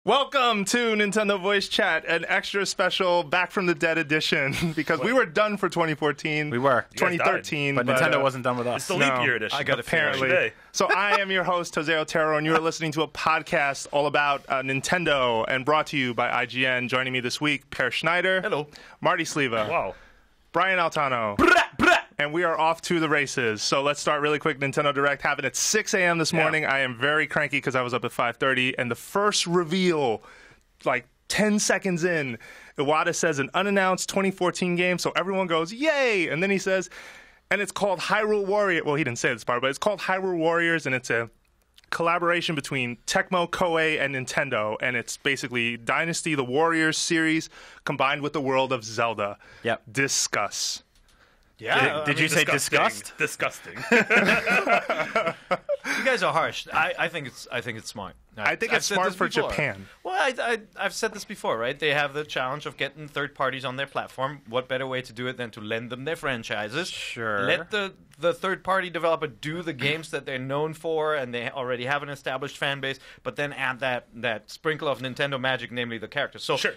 Welcome to Nintendo Voice Chat, an extra special Back from the Dead edition, because we were done for 2014. We were. 2013. But Nintendo wasn't done with us. It's the leap year edition. I got apparently. So I am your host, Jose Otero, and you are listening to a podcast all about Nintendo and brought to you by IGN. Joining me this week, Peer Schneider. Hello. Marty Sliva. Wow. Brian Altano. And we are off to the races. So let's start really quick. Nintendo Direct happened at 6 a.m. this morning. I am very cranky because I was up at 5:30. And the first reveal, like 10 seconds in, Iwata says an unannounced 2014 game. So everyone goes, yay! And then he says, and it's called Hyrule Warriors. Well, he didn't say this part, but it's called Hyrule Warriors. And it's a collaboration between Tecmo, Koei, and Nintendo. And it's basically Dynasty, the Warriors series, combined with the world of Zelda. Yep. Discuss. Yeah, Did you say disgust? Disgusting. You guys are harsh. I think it's smart. I think it's smart for Japan. Well, I've said this before, right? They have the challenge of getting third parties on their platform. What better way to do it than to lend them their franchises? Sure. Let the third party developer do the games that they're known for, and they already have an established fan base. But then add that sprinkle of Nintendo magic, namely the characters. So Sure.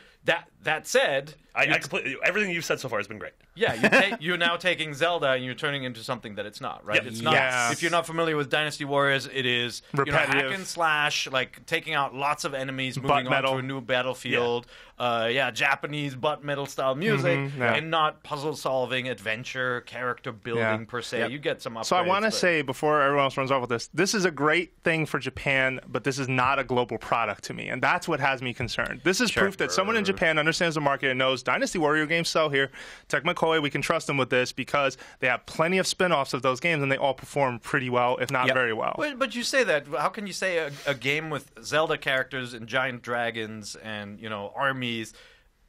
That said, I completely, everything you've said so far has been great. yeah, you're now taking Zelda and you're turning it into something that it's not, right? Yep. It's not. Yes. If you're not familiar with Dynasty Warriors, it is Repetitive. hack and slash, like taking out lots of enemies, moving on metal. to a new battlefield. Japanese butt metal style music, yeah. and not puzzle solving, adventure, character building per se. You get some upgrades. So I want to but- say, before everyone else runs off with this is a great thing for Japan, but this is not a global product to me. And that's what has me concerned. This is proof that someone in Japan understands the market and knows Dynasty Warrior games sell here. Tecmo Koei, we can trust them with this because they have plenty of spin-offs of those games, and they all perform pretty well, if not very well. But you say that. How can you say a game with Zelda characters and giant dragons and armies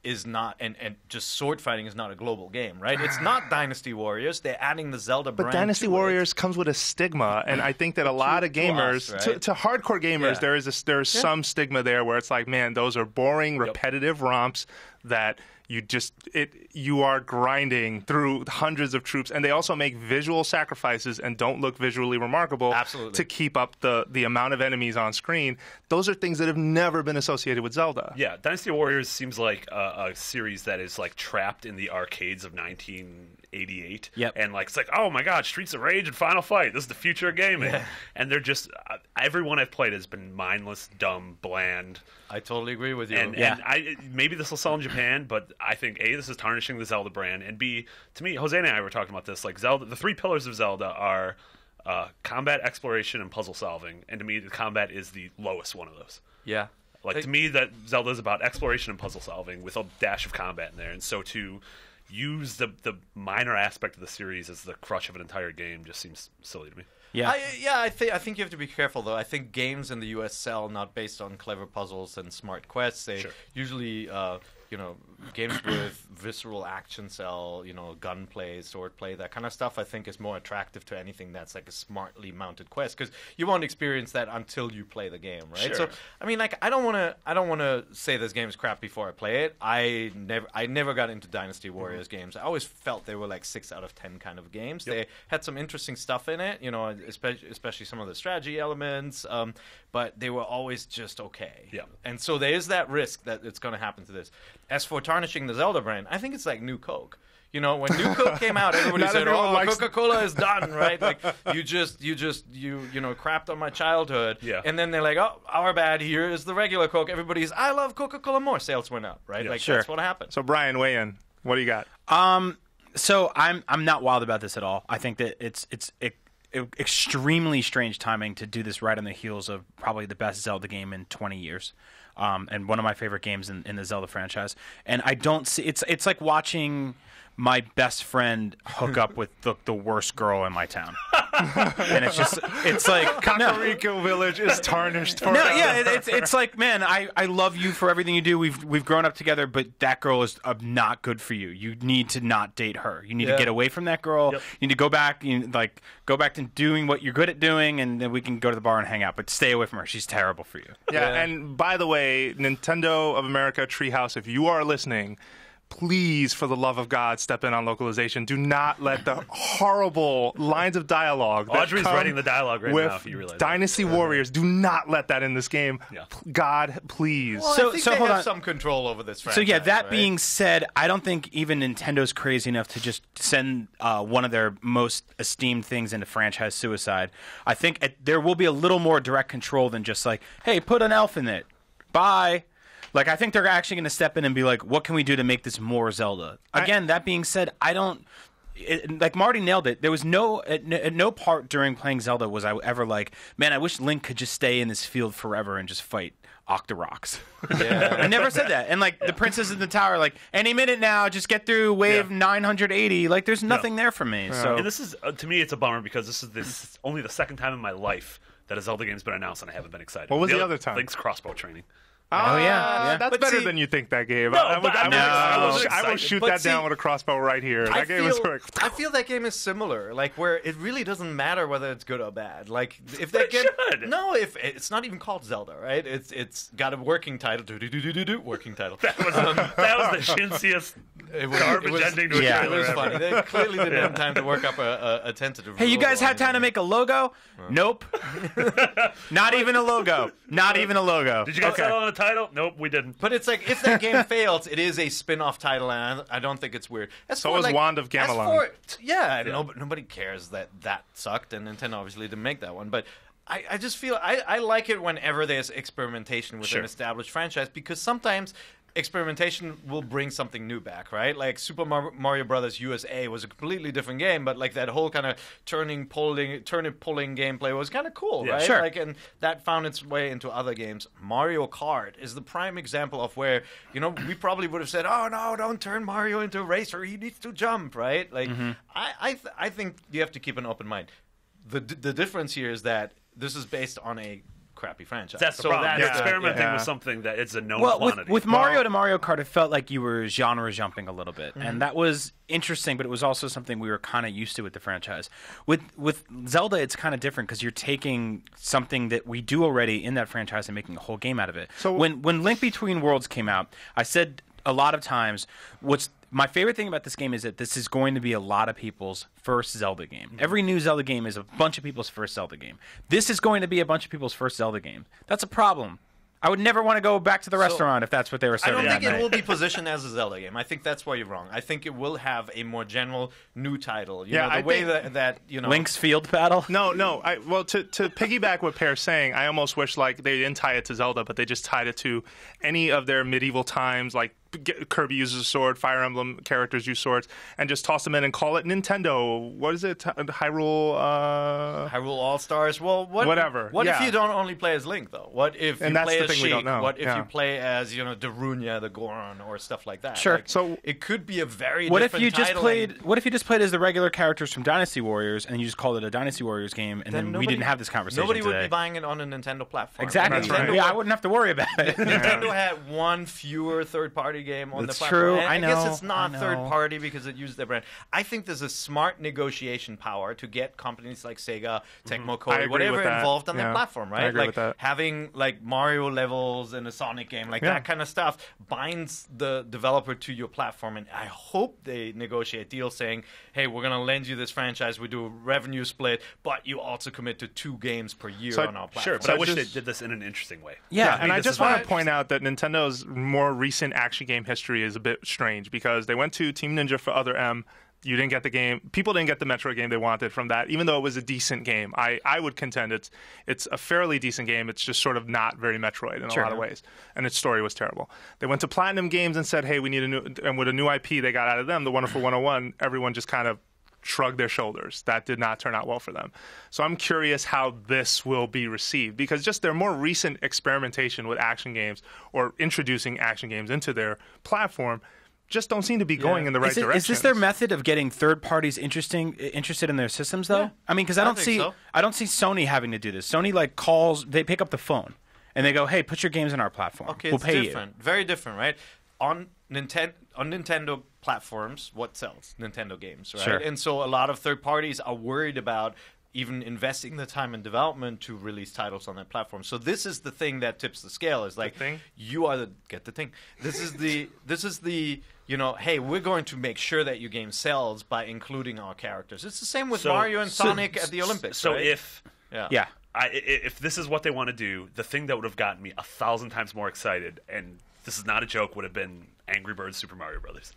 is not and just sword fighting is not a global game, right? It's not Dynasty Warriors. They're adding the Zelda brand. But Dynasty to Warriors comes with a stigma, and I think that a lot of gamers, us, right? to hardcore gamers, there's some stigma there where it's like, man, those are boring, repetitive romps that you are grinding through hundreds of troops, and they also make visual sacrifices and don't look visually remarkable to keep up the amount of enemies on screen. Those are things that have never been associated with Zelda. Yeah, Dynasty Warriors seems like a series that is like trapped in the arcades of 1988. Yep. And it's like, oh my god, Streets of Rage and Final Fight. This is the future of gaming. Yeah. And they're just everyone I've played has been mindless, dumb, bland. I totally agree with you. And maybe this will sell in Japan, but I think A, this is tarnishing the Zelda brand, and B, to me, Jose and I were talking about this. Like Zelda, the three pillars of Zelda are combat, exploration, and puzzle solving. And to me, the combat is the lowest one of those. Yeah. To me, that Zelda is about exploration and puzzle solving with a dash of combat in there. And so to use the minor aspect of the series as the crutch of an entire game just seems silly to me. Yeah. I think you have to be careful, though. I think games in the U.S. sell not based on clever puzzles and smart quests. They usually, games with visceral action sell, gunplay, swordplay, that kind of stuff, I think is more attractive to anything that's like a smartly mounted quest, because you won't experience that until you play the game, right? Sure. So, I mean, I don't want to say this game is crap before I play it. I never got into Dynasty Warriors games. I always felt they were like 6 out of 10 kind of games. They had some interesting stuff in it, especially some of the strategy elements, but they were always just okay. Yeah. And so there is that risk that it's going to happen to this. As for tarnishing the Zelda brand, I think it's like New Coke. When New Coke came out, everybody said, Coca-Cola is done, right? Like, you crapped on my childhood. Yeah. And then they're like, oh, our bad, here is the regular Coke. Everybody's, I love Coca-Cola more. Sales went up, right? Yeah. That's what happened. So Brian, weigh in. What do you got? So I'm not wild about this at all. I think that it's extremely strange timing to do this right on the heels of probably the best Zelda game in 20 years. And one of my favorite games in the Zelda franchise. And I don't see it's like watching my best friend hook up with the worst girl in my town. And it's like Kakariko Village is tarnished for it's like, man, I love you for everything you do. We've grown up together, but that girl is not good for you. You need to not date her. You need to get away from that girl. Yep. You need to go back to doing what you're good at doing, and then we can go to the bar and hang out. But stay away from her. She's terrible for you. Yeah, and by the way, Nintendo of America Treehouse, if you are listening, please, for the love of God, step in on localization. Do not let the horrible lines of dialogue that Audrey's come writing the dialogue right with now, if you realize Dynasty Warriors. Do not let that in this game. Yeah. God, please. Well, So- I think so they hold have on. some control over this franchise. So yeah, that right? being said, I don't think even Nintendo's crazy enough to just send one of their most esteemed things into franchise suicide. I think there will be a little more direct control than just like, hey, put an elf in it. Bye. Like, I think they're actually going to step in and be like, what can we do to make this more Zelda? Again, that being said, I don't... like Marty nailed it. There was at no part during playing Zelda was I ever like, man, I wish Link could just stay in this field forever and just fight Octoroks. Yeah. I never said that. And like the princess in the tower, like any minute now, just get through wave 980. Like there's nothing there for me. So And this is to me, it's a bummer because this is only the second time in my life that a Zelda game's been announced and I haven't been excited. What was the other time? Link's crossbow training. Oh, yeah. That's But better see- than you think that game. No, I but I'm not will excited. shoot But that see, down with a crossbow right here. I That game is feel, I feel that game is similar, like where it really doesn't matter whether it's good or bad. Like if that But game, it should. no, if it's not even called Zelda, right? It's got a working title, working title. That was the shinsiest garbage ending to a Yeah. It trailer was ever. funny. They clearly didn't have time to work up a tentative. hey, you guys logo had time to make a logo? Nope. Not even a logo. Not even a logo. Did you guys settle on a title? Nope, we didn't. But it's like if that game fails, it is a spin-off title, and I don't think it's weird. So is Wand of Gamelon. Nobody cares that sucked, and Nintendo obviously didn't make that one. But I just feel I like it whenever there's experimentation with an established franchise, because sometimes experimentation will bring something new back, right? Like Super Mario Brothers USA was a completely different game, but like that whole kind of turnip pulling gameplay was kind of cool, right? Sure. Like, and that found its way into other games. Mario Kart is the prime example of where, we probably would have said, "Oh no, don't turn Mario into a racer. He needs to jump," right? Like, I think you have to keep an open mind. The difference here is that this is based on a crappy franchise. That's the problem. You're experimenting yeah. with something that it's a known Well, quantity. with Mario to Mario Kart, it felt like you were genre jumping a little bit, and that was interesting. But it was also something we were kind of used to with the franchise. With Zelda, it's kind of different because you're taking something that we do already in that franchise and making a whole game out of it. So when Link Between Worlds came out, I said a lot of times, my favorite thing about this game is that this is going to be a lot of people's first Zelda game. Every new Zelda game is a bunch of people's first Zelda game. This is going to be a bunch of people's first Zelda game. That's a problem. I would never want to go back to the restaurant if that's what they were I serving don't think that it night. will be positioned as a Zelda game. I think that's where you're wrong. I think it will have a more general new title. You know, the I way think- that Link's Field Battle? No. Well, to piggyback what Pear's saying, I almost wish like they didn't tie it to Zelda, but they just tied it to any of their medieval times, like Kirby uses a sword, Fire Emblem characters use swords, and just toss them in and call it Nintendo. What is it? Hyrule All Stars. Well, whatever. What if Yeah. you don't only play as Link though? What if And you that's play the as thing we Sheik? don't know. What if Yeah. you play as Darunia, the Goron, or stuff like that? Sure. Like, So- it could be a very What if different you just title played? and- What if you just played as the regular characters from Dynasty Warriors and you just called it a Dynasty Warriors game, and then we nobody- didn't have this conversation Nobody today? would be buying it on a Nintendo platform. Exactly. That's right. Yeah, I wouldn't have to worry about it. Nintendo had one fewer third-party game on That's the platform. true. And I I guess know. it's not I know. third-party because it used their brand. I think there's a smart negotiation power to get companies like Sega, Tecmo I agree Koei, whatever with that. involved on their Yeah. platform, I right? agree Like with that. having like Mario levels in a Sonic game, like that kind of stuff, binds the developer to your platform. And I hope they negotiate deals saying, "Hey, we're going to lend you this franchise. We do a revenue split, but you also commit to 2 games per year So- on our platform." Sure, but So I wish just- they did this in an interesting way. Yeah, and I this just is want why- to point out that Nintendo's more recent action game history is a bit strange because they went to Team Ninja for Other M. You didn't get the game. People didn't get the Metroid game they wanted from that, even though it was a decent game. I would contend it's a fairly decent game. It's just sort of not very Metroid in a lot of ways, and its story was terrible. They went to Platinum Games and said, "Hey, we need a new." And with a new IP they got out of them, The Wonderful 101, everyone just kind of shrugged their shoulders. That did not turn out well for them. So I'm curious how this will be received because just their more recent experimentation with action games or introducing action games into their platform just don't seem to be going in the right direction. Is this their method of getting third parties interested in their systems, though? Yeah. I mean, because I don't think so. see Sony having to do this. Sony they pick up the phone and they go, "Hey, put your games on our platform. Okay, we'll it's pay different. Very different, right? On Nintendo platforms, what sells? Nintendo games, right? Sure. And so a lot of third parties are worried about even investing the time and development to release titles on that platform. So this is the thing that tips the scale. Is like you are get the thing. This is the hey, we're going to make sure that your game sells by including our characters. It's the same with Mario and Sonic at the Olympics. So right? if this is what they want to do, the thing that would have gotten me 1,000 times more excited, and this is not a joke, would have been Angry Birds Super Mario Brothers.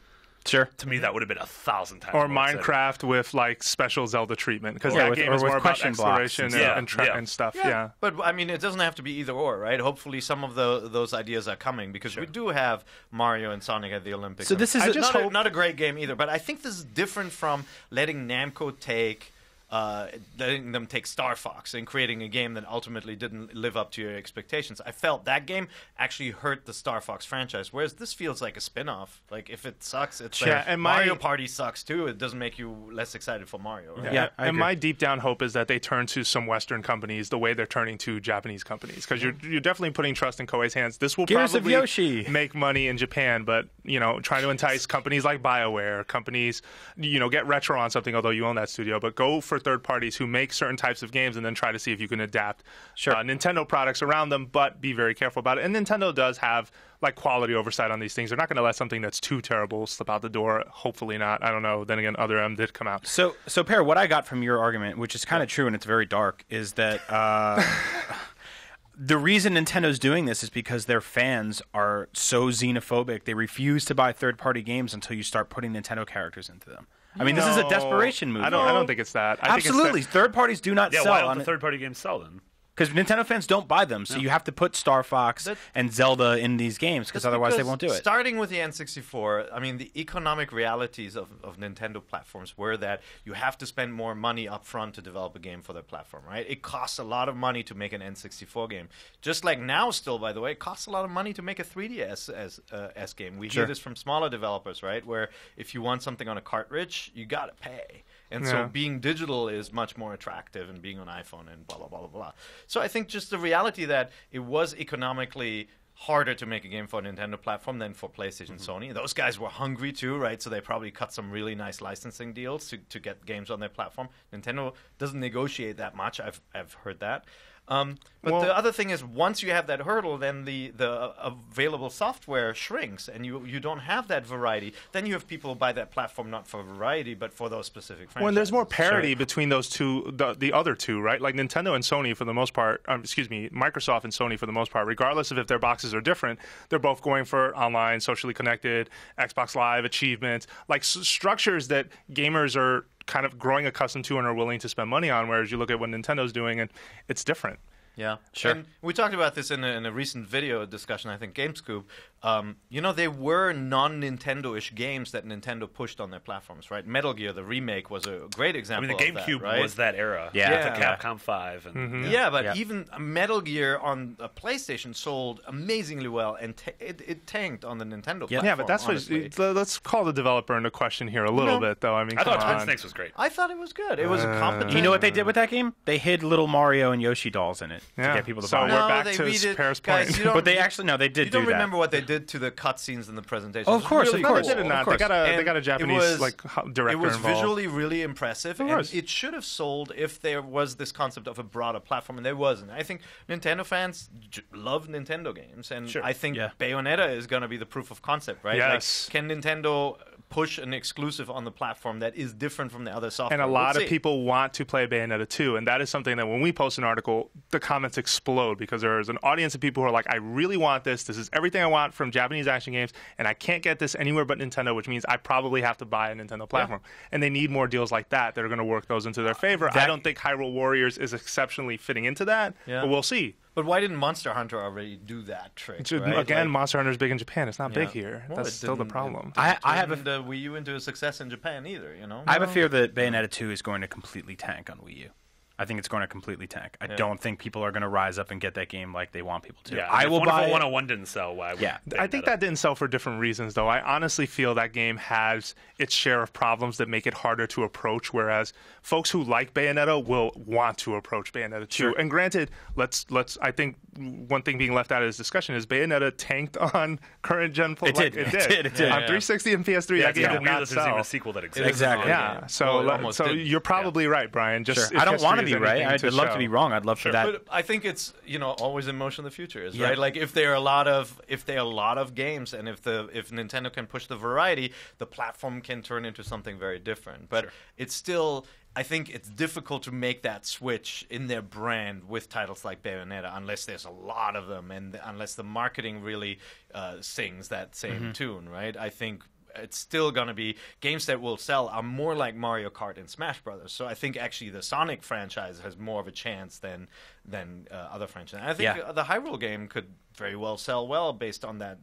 Sure. To me, that would have been 1,000 times or more Minecraft exciting. with like special Zelda treatment, because that game is more about exploration and stuff. Yeah. But I mean, it doesn't have to be either or, right? Hopefully, some of those ideas are coming, because we do have Mario and Sonic at the Olympics. So this is not a great game either. But I think this is different from letting Namco letting them take Star Fox and creating a game that ultimately didn't live up to your expectations. I felt that game actually hurt the Star Fox franchise, whereas this feels like a spin-off. Like, if it sucks, it's and Mario Party sucks too. It doesn't make you less excited for Mario. Right? Yeah, and my deep down hope is that they turn to some Western companies the way they're turning to Japanese companies, because you're definitely putting trust in Koei's hands. This will probably make money in Japan, but trying to entice companies like BioWare, companies get Retro on something, although you own that studio, but go for third parties who make certain types of games and then try to see if you can adapt Nintendo products around them, but be very careful about it. And Nintendo does have like quality oversight on these things. They're not going to let something that's too terrible slip out the door. Hopefully not. I don't know. Then again, Other M did come out. So Per, what I got from your argument, which is kind of true and it's very dark, is that the reason Nintendo's doing this is because their fans are so xenophobic. They refuse to buy third-party games until you start putting Nintendo characters into them. I mean, this is a desperation move. I don't think it's that. Absolutely. Third parties do not sell. Why don't the third-party games sell then? Because Nintendo fans don't buy them, so you have to put Star Fox and Zelda in these games, because otherwise they won't do it. Starting with the N64, I mean, the economic realities of Nintendo platforms were that you have to spend more money up front to develop a game for their platform, right? It costs a lot of money to make an N64 game. Just like now still, by the way, it costs a lot of money to make a 3DS game. We hear this from smaller developers, right? Where if you want something on a cartridge, you got to pay. And so being digital is much more attractive, and being on iPhone and blah, blah, blah, blah, blah. So I think just the reality that it was economically harder to make a game for a Nintendo platform than for PlayStation, Sony. Those guys were hungry too, right? So they probably cut some really nice licensing deals to get games on their platform. Nintendo doesn't negotiate that much. I've heard that. But the other thing is, once you have that hurdle, then the available software shrinks, and you don't have that variety. Then you have people buy that platform not for variety, but for those specific franchises. When there's more parity between those two, the other two, right? Like Nintendo and Sony for the most part, Microsoft and Sony for the most part, regardless of if their boxes are different, they're both going for online, socially connected, Xbox Live, achievements, like structures that gamers are kind of growing accustomed to and are willing to spend money on, whereas you look at what Nintendo's doing and it's different. Yeah, sure. And we talked about this in a recent video discussion, I think, GameScoop. They were non-Nintendo-ish games that Nintendo pushed on their platforms, right? Metal Gear, the remake, was a great example of that, right? I mean, the GameCube was that era. Yeah. The Capcom 5. And, even Metal Gear on a PlayStation sold amazingly well, and it tanked on the Nintendo platform. Yeah, but that's let's call the developer into question here a little bit, though. I mean, I thought Twin Snakes was great. I thought it was good. It was a competent... You know what they did with that game? They hid little Mario and Yoshi dolls in it to get people to buy it. So we're back to Pear's point. But they actually, they did do that. You don't remember what they did to the cutscenes in the presentation. Oh, of course, really of course. They did not. They got a Japanese director It was involved. visually really impressive, and it should have sold if there was this concept of a broader platform, and there wasn't. I think Nintendo fans love Nintendo games, and I think Bayonetta is going to be the proof of concept, right? Yes. Like, can Nintendo push an exclusive on the platform that is different from the other software? And a lot of people want to play Bayonetta 2, and that is something that when we post an article, the comments explode, because there's an audience of people who are like, I really want this. This is everything I want from Japanese action games, and I can't get this anywhere but Nintendo, which means I probably have to buy a Nintendo platform. And they need more deals like that are going to work those into their favor. I don't think Hyrule Warriors is exceptionally fitting into that, but we'll see. But why didn't Monster Hunter already do that trick? Right? Again, Monster Hunter is big in Japan. It's not big here. That's still the problem. I haven't the Wii U into a success in Japan either. I have a fear that Bayonetta 2 is going to completely tank on Wii U. I think it's going to completely tank. I don't think people are going to rise up and get that game like they want people to. Yeah, I will buy it. 101 didn't sell. Why? I think that didn't sell for different reasons, though. I honestly feel that game has its share of problems that make it harder to approach, whereas folks who like Bayonetta will want to approach Bayonetta 2. Sure. And granted, I think one thing being left out of this discussion is Bayonetta tanked on current gen. It did. On 360 and PS3, that game did not sell. There's even a sequel that exists. Exactly. Yeah. So you're probably right, Brian. Just I don't want to to be right. I'd love to be wrong. I'd love for that. But I think it's always in motion. The future is right. Like if there are a lot of games, and if Nintendo can push the variety, the platform can turn into something very different. But it's still. I think it's difficult to make that switch in their brand with titles like Bayonetta unless there's a lot of them and unless the marketing really sings that same tune, right? I think it's still going to be games that will sell are more like Mario Kart and Smash Brothers. So I think actually the Sonic franchise has more of a chance than other franchises. And I think the Hyrule game could very well sell well based on that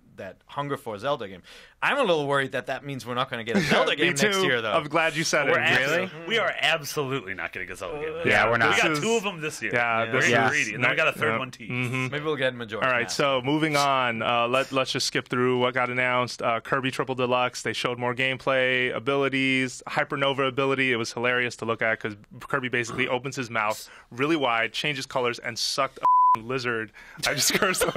hunger for a Zelda game. I'm a little worried that means we're not going to get a Zelda game next year, though. I'm glad you said it. Really? We are absolutely not getting a Zelda game. Yeah, we're not. We got 2 of them this year. Yeah, we're getting greedy, and then we got a third one teased. Maybe we'll get Majora's All right, Mask. so moving on. Let's just skip through what got announced. Kirby Triple Deluxe. They showed more gameplay, abilities, Hypernova ability. It was hilarious to look at because Kirby basically opens his mouth really wide, changes colors, and sucked a lizard. I just cursed. Is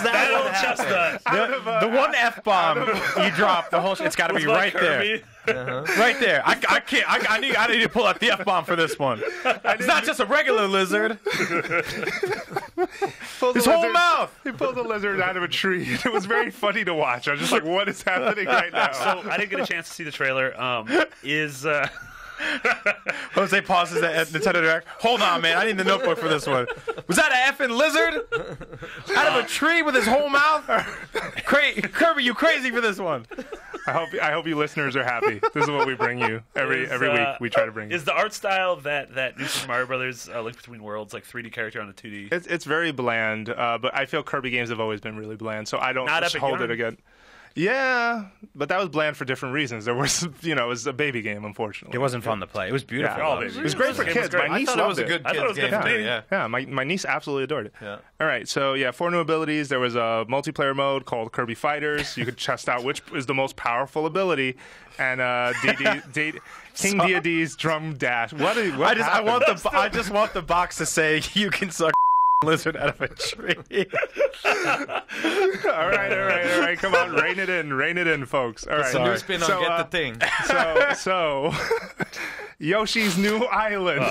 that what happened? The one F-bomb you dropped, the whole it's got to be right there. Right there. I can't. I need to pull out the F-bomb for this one. It's not just a regular lizard. His whole mouth. He pulled the lizard out of a tree. It was very funny to watch. I was just like, what is happening right now? So I didn't get a chance to see the trailer. Jose pauses at Nintendo Direct. Hold on, man. I need the notebook for this one. Was that an effing lizard? Out of a tree with his whole mouth? Kirby, you crazy for this one. I hope you listeners are happy. This is what we bring you every week. We try to bring you. Is the art style that New Super Mario Brothers Link Between Worlds, like 3D character on a 2D? It's very bland, but I feel Kirby games have always been really bland, so I don't hold it again. Yeah, but that was bland for different reasons. There was, it was a baby game, unfortunately. It wasn't fun to play. It was beautiful. Yeah, it was great for kids. My niece loved it. I thought it was good for me. Yeah, my niece absolutely adored it. Yeah. All right, so 4 new abilities. There was a multiplayer mode called Kirby Fighters. You could test out which is the most powerful ability, and King Deedee's drum dash. I just want the box to say you can suck lizard out of a tree. all right. Come on, rein it in, folks. All right. It's a new spin on Get the Thing. So Yoshi's New Island.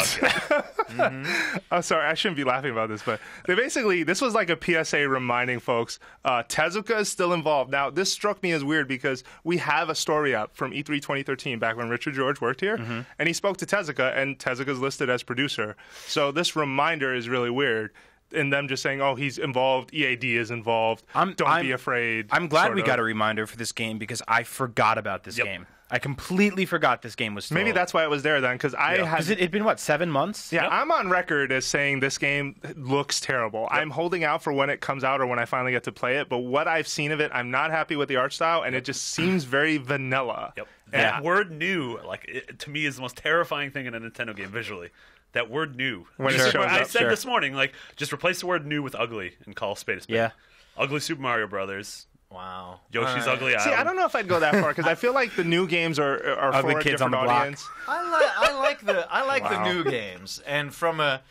Oh, sorry, I shouldn't be laughing about this, but this was like a PSA reminding folks, Tezuka is still involved. Now, this struck me as weird because we have a story up from E3 2013, back when Richard George worked here, and he spoke to Tezuka, and Tezuka's listed as producer. So this reminder is really weird. And them just saying, oh, he's involved, EAD is involved, don't be afraid. I'm glad we got a reminder for this game because I forgot about this game. I completely forgot this game was still... Maybe that's why it was there then, because it'd been, 7 months? Yeah, I'm on record as saying this game looks terrible. I'm holding out for when it comes out or when I finally get to play it, but what I've seen of it, I'm not happy with the art style, and it just seems very vanilla. That word new, to me, is the most terrifying thing in a Nintendo game visually. That word new. I said this morning, just replace the word new with ugly and call spade a spade. Yeah. Ugly Super Mario Brothers. Wow. Yoshi's Ugly Island. See, I don't know if I'd go that far because I feel like the new games are ugly for a kids different on the block. audience. I like the new games, and from a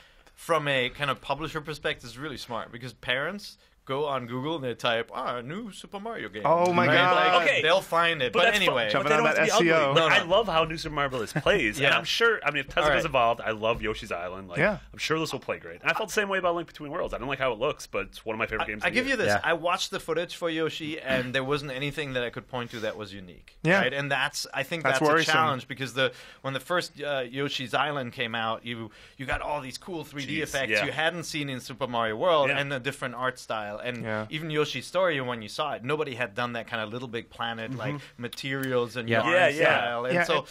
kind of publisher perspective, it's really smart because parents go on Google and they type new Super Mario game. Oh my God! Okay, they'll find it. But anyway, jumping on that SEO. I love how New Super Mario Brothers plays, and I'm sure. I mean, if Tezuka's involved, I love Yoshi's Island. I'm sure this will play great. And I felt the same way about Link Between Worlds. I don't like how it looks, but it's one of my favorite games. I give you this. I watched the footage for Yoshi, and there wasn't anything that I could point to that was unique. Yeah, right? And I think that's a challenge because when the first Yoshi's Island came out, you got all these cool 3D effects you hadn't seen in Super Mario World, and a different art style, and even Yoshi's Story, when you saw it, nobody had done that kind of Little Big Planet materials and yarn style. And so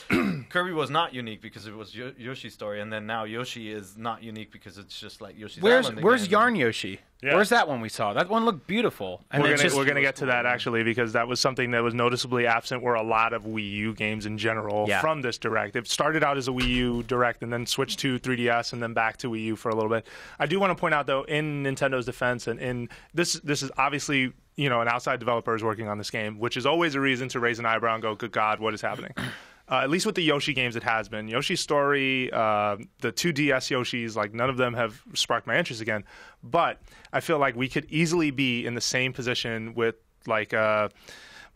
Kirby was not unique because it was Yoshi's Story, and then now Yoshi is not unique because it's just like Yoshi's Island. Where's Yarn Yoshi? Yeah. Where's that one we saw? That one looked beautiful. And we're going to get to that actually because that was something that was noticeably absent were a lot of Wii U games in general from this Direct. It started out as a Wii U Direct and then switched to 3DS and then back to Wii U for a little bit. I do want to point out though, in Nintendo's defense, and in this is obviously an outside developer is working on this game, which is always a reason to raise an eyebrow and go, good God, what is happening? At least with the Yoshi games, it has been. Yoshi's Story, the 2DS Yoshis, none of them have sparked my interest again. But I feel like we could easily be in the same position with,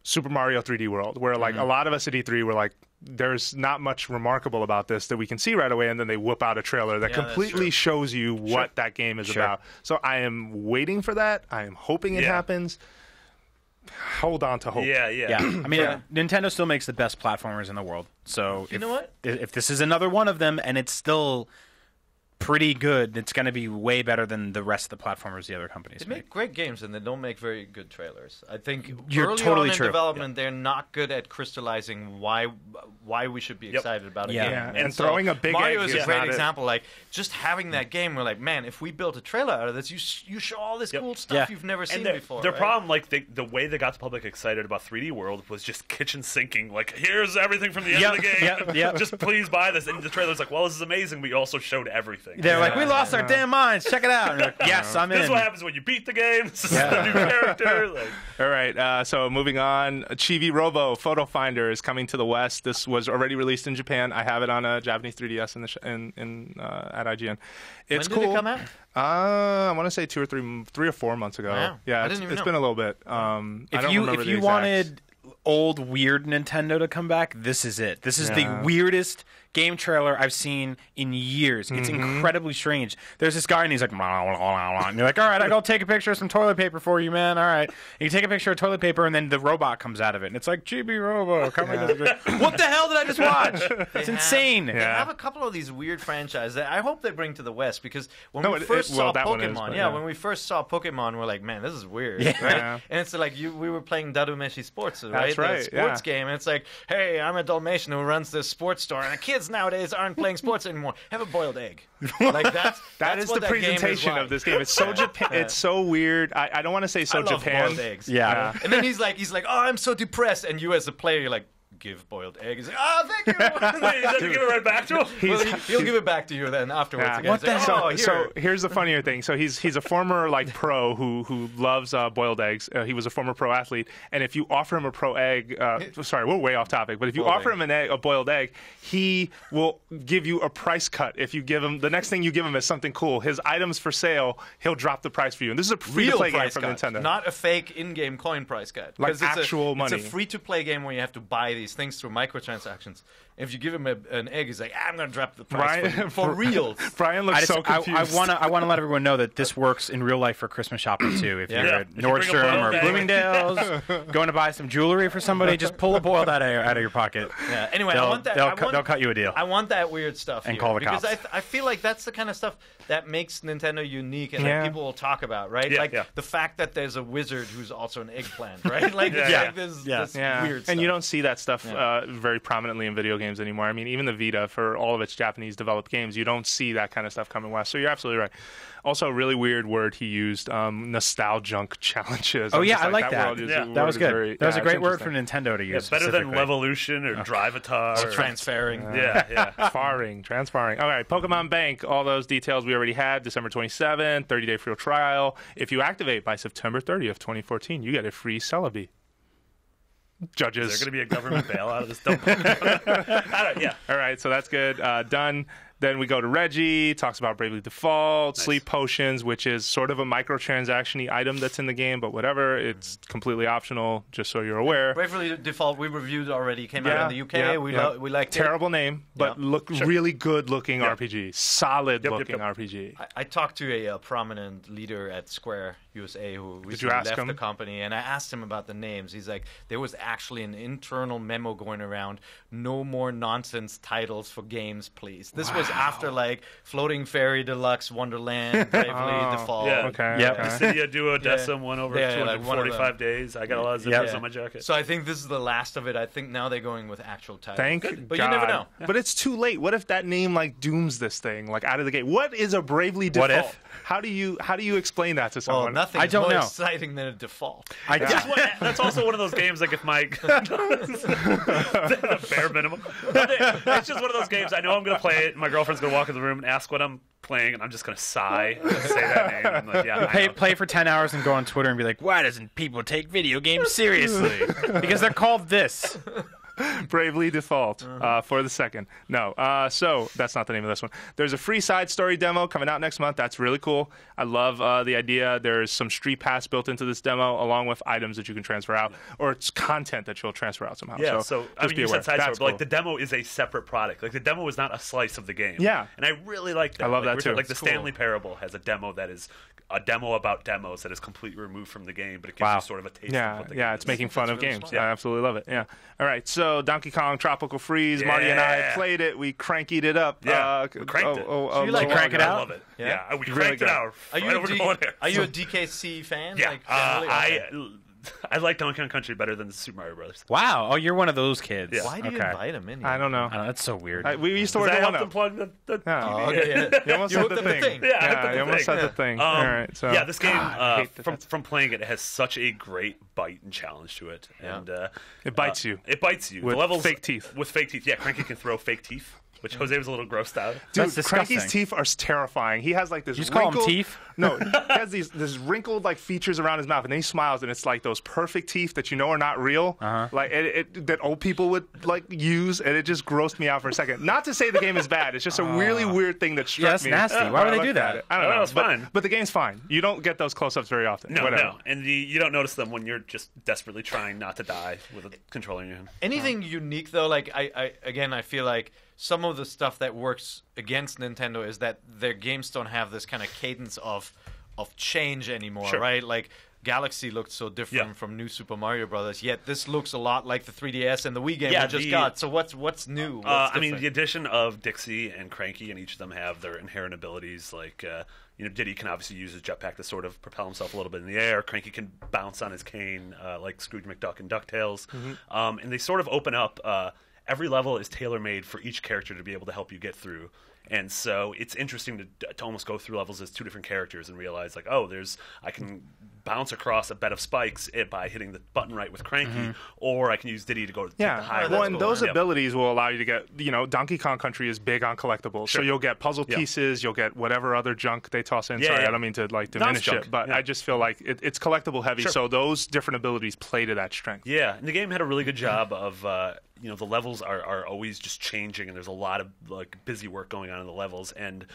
Super Mario 3D World, where, a lot of us at E3 were like, there's not much remarkable about this that we can see right away, and then they whip out a trailer that completely shows you what that game is about. So I am waiting for that. I am hoping it happens. Hold on to hope. Yeah. I mean, Nintendo still makes the best platformers in the world. So you know what? If this is another one of them, and it's still pretty good, it's going to be way better than the rest of the platformers the other companies They make great games, and they don't make very good trailers. I think You're early totally on in true. development, they're not good at crystallizing why we should be excited about a game. And throwing a big Mario egg is a is great not it. example. Like, just having that game, we're like, man, if we built a trailer out of this, you show all this cool stuff you've never seen before. Their right? problem, like the way they got the public excited about 3D World was just kitchen sinking. Like, here's everything from the end of the game. Just please buy this. And the trailer's like, well, this is amazing. We also showed everything. They're like, we lost our damn minds. Check it out. And like, yes, I'm in. This is what happens when you beat the game. This is a new character. Like, All right, so moving on, Chibi Robo Photo Finder is coming to the West. This was already released in Japan. I have it on a Japanese 3DS at IGN. It's when cool. did it come out? I want to say 3 or 4 months ago. Wow. Yeah, I it's didn't even know. been a little bit. If you wanted old weird Nintendo to come back, this is it. This is the weirdest game trailer I've seen in years. It's incredibly strange. There's this guy and he's like, and you're like, all right, I go take a picture of some toilet paper for you, man. All right. And you take a picture of toilet paper and then the robot comes out of it. And it's like, Chibi Robo. What the hell did I just watch? It's insane. They have a couple of these weird franchises that I hope they bring to the West, because when we first saw Pokemon, when we first saw Pokemon, we're like, man, this is weird, right? And it's like we were playing Darumeshi Sports, right? That's right. The sports game, and it's like, hey, I'm a Dalmatian who runs this sports store, and the kids nowadays aren't playing sports anymore. Have a boiled egg. Like that is the presentation of this game. It's so Japan. It's so weird. I don't want to say so I love Japan. boiled eggs. Yeah. And then he's like, oh, I'm so depressed, and you as a player, you're like, give boiled egg. He's like, oh, thank you. wait, he doesn't give it right back to him? He'll give it back to you then afterwards. Yeah. Again. What the hell? So here's the funnier thing. So he's a former pro who loves boiled eggs. He was a former pro athlete, and if you offer him a pro egg, sorry, we're way off topic, but if you offer him a boiled egg, he will give you a price cut. If you give him the next thing you give him is something cool, his items for sale, he'll drop the price for you. And this is a free-to-play game from Nintendo, not a fake in-game coin price cut. Like actual money. It's a free-to-play game where you have to buy these things through microtransactions. If you give him an egg, he's like, I'm going to drop the price for real. Brian looks so confused. I want to let everyone know that this works in real life for Christmas shopping too. If you're at Nordstrom or Bloomingdale's, going to buy some jewelry for somebody, just pull a boiled out of your pocket. Yeah. Anyway, they'll cut you a deal. I want that weird stuff and here, call the because cops. I feel like that's the kind of stuff that makes Nintendo unique and that people will talk about, right? The fact that there's a wizard who's also an eggplant, right? Like, this weird stuff. And you don't see that stuff very prominently in video games anymore. I mean, even the Vita, for all of its Japanese developed games, you don't see that kind of stuff coming west. So you're absolutely right. Also, a really weird word he used, nostalgic challenges. Oh, yeah, I like that. That was good. That was a great word for Nintendo to use. Better than Levolution or Drivatar. Or transferring. Transferring. All right, Pokemon Bank, all those details we already had. December 27th, 30-day free trial. If you activate by September 30th, 2014, you get a free Celebi. Judges. Is there going to be a government bailout of this dump? All right, so that's good. Done. Then we go to Reggie, talks about Bravely Default, Sleep Potions, which is sort of a microtransaction-y item that's in the game, but whatever. It's completely optional, just so you're aware. Bravely Default, we reviewed already. Came out in the UK. We liked it. Terrible name, but really good-looking RPG. Solid-looking RPG. I talked to a prominent leader at Square USA who recently left the company, and I asked him about the names. He's like, there was actually an internal memo going around, no more nonsense titles for games, please. This was after like Floating Fairy Deluxe, Wonderland, Bravely Default. Dissidia Duo Decim went over 245 days. I got a lot of zippers on my jacket. So I think this is the last of it. I think now they're going with actual titles. Thank God. But you never know. But it's too late. What if that name like dooms this thing like out of the gate? What is a Bravely Default? What if? How do you explain that to someone? Well, nothing's more exciting than a default. That's also one of those games, like if my bare minimum. It's just one of those games. I know I'm going to play it. My girlfriend's going to walk in the room and ask what I'm playing, and I'm just going to sigh and say that name. And like, play for 10 hours and go on Twitter and be like, why doesn't people take video games seriously? Because they're called this. Bravely Default for the second. No, so that's not the name of this one. There's a free side story demo coming out next month. That's really cool. I love the idea. There's some Street Pass built into this demo, along with items that you can transfer out, or it's content that you'll transfer out somehow. Yeah, so I mean, you said side story, but like cool. the demo is a separate product. Like the demo is not a slice of the game. Yeah. And I really like that. I love like, that too. Like the It's Stanley Parable has a demo that is a demo about demos that is completely removed from the game, but it gives you sort of a taste of what the game is. It's making fun of really games. smart. I absolutely love it. Yeah. All right, so Donkey Kong Tropical Freeze. Marty and I played it. We crankied it up. Yeah, we cranked it. So you like crank it out? I love it. Yeah? We cranked it out. Are you, right a over the corner. are you a DKC fan? Yeah, Like, generally? Okay. I like Donkey Kong Country better than Super Mario Brothers. Wow. Oh, you're one of those kids. Yeah. Why do you Okay. invite him in? I don't know. I know, that's so weird. We used to work I at helped one them plug the TV. Oh, okay, You almost You said hooked the up the thing. thing. Yeah, I hooked up you the almost thing. said the thing. Um, All right, so yeah, this game I hate that from playing it has such a great bite and challenge to it, and it bites you. It bites you. With the levels fake teeth. With fake teeth. Yeah, Cranky can throw fake teeth, which Jose was a little grossed out. Dude, That's disgusting. Cranky's teeth are terrifying. He has like this. You just call 'em wrinkled, teeth? No, he has this wrinkled like features around his mouth, and then he smiles, and it's like those perfect teeth that you know are not real, like that old people would like use, and it just grossed me out for a second. Not to say the game is bad. It's just a really weird thing that struck that's me. nasty. Why when would I they do looked that? at it. I don't No, know. it's fine. But the game's fine. You don't get those close-ups very often. No, Whatever. no, and you don't notice them when you're just desperately trying not to die with a controller in your hand. Anything unique though? Like I feel like some of the stuff that works against Nintendo is that their games don't have this kind of cadence of change anymore, Sure. right? Like Galaxy looked so different from New Super Mario Brothers, yet this looks a lot like the 3DS and the Wii game Yeah, we just got. So what's new? What's I mean, different? the addition of Dixie and Cranky, and each of them have their inherent abilities. Like, Diddy can obviously use his jetpack to sort of propel himself a little bit in the air. Cranky can bounce on his cane, like Scrooge McDuck and DuckTales. And they sort of open up. Every level is tailor-made for each character to be able to help you get through. And so it's interesting to almost go through levels as two different characters and realize, like, I can bounce across a bed of spikes by hitting the button right with Cranky, or I can use Diddy to go to the higher well, level. and those abilities will allow you to get, Donkey Kong Country is big on collectibles. So you'll get puzzle pieces, you'll get whatever other junk they toss in. Sorry, I don't mean to diminish junk. it, but I just feel like it's collectible heavy. So those different abilities play to that strength. Yeah, and the game had a really good job of the levels are always just changing, and there's a lot of like busy work going on in the levels, and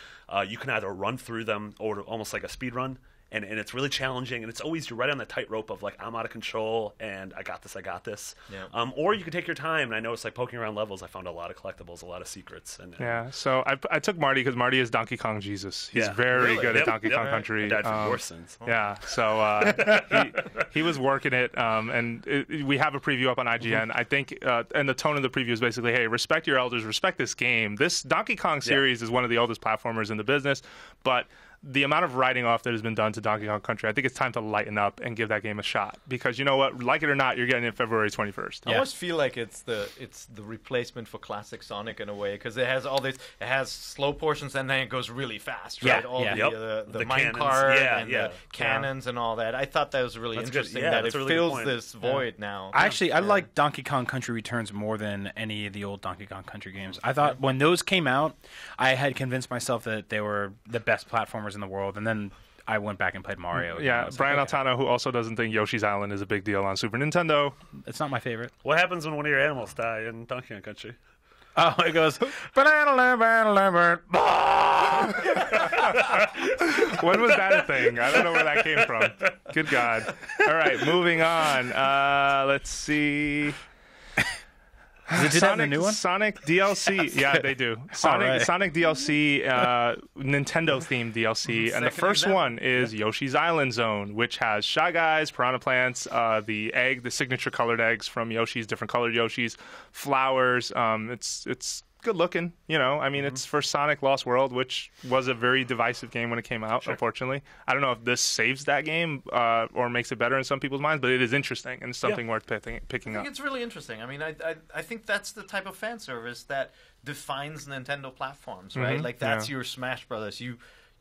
you can either run through them or almost like a speed run. And it's really challenging, and it's always you're right on the tightrope of like I'm out of control and I got this. Yeah. Or you can take your time, and I noticed like poking around levels, I found a lot of collectibles, a lot of secrets. And So I took Marty because Marty is Donkey Kong Jesus. He's very good at Donkey Kong Country. I died for your sins. Yeah, so he was working it, and we have a preview up on IGN. I think, and the tone of the preview is basically, hey, respect your elders, respect this game. This Donkey Kong series is one of the oldest platformers in the business, but the amount of writing off that has been done to Donkey Kong Country, I think it's time to lighten up and give that game a shot. Because you know what, like it or not, you're getting it February 21st. I almost feel like it's the replacement for classic Sonic in a way, because it has all this. It has slow portions and then it goes really fast, right? All the mine cannons. cart and the cannons and all that. I thought that was really That's interesting good. Yeah, that it that's a really good fills point. this void now. I like Donkey Kong Country Returns more than any of the old Donkey Kong Country games. I thought when those came out, I had convinced myself that they were the best platformers in the world, and then I went back and played Mario. Yeah, Brian Altano, who also doesn't think Yoshi's Island is a big deal on Super Nintendo. It's not my favorite. What happens when one of your animals die in Donkey Kong Country? Oh, it goes. When was that a thing? I don't know where that came from. Good God. All right, moving on. Let's see. Does it do that in the new one? Sonic DLC. Yeah, they do. Sonic DLC, Nintendo-themed DLC. And the first one is Yoshi's Island Zone, which has Shy Guys, Piranha Plants, the signature colored eggs from Yoshi's, different colored Yoshis, flowers. It's good looking, I mean, it's for Sonic Lost World, which was a very divisive game when it came out, unfortunately. I don't know if this saves that game or makes it better in some people's minds, but it is interesting and it's something worth picking I up. think it's really interesting. I mean, I think that's the type of fan service that defines Nintendo platforms, right? Like that's your Smash Brothers.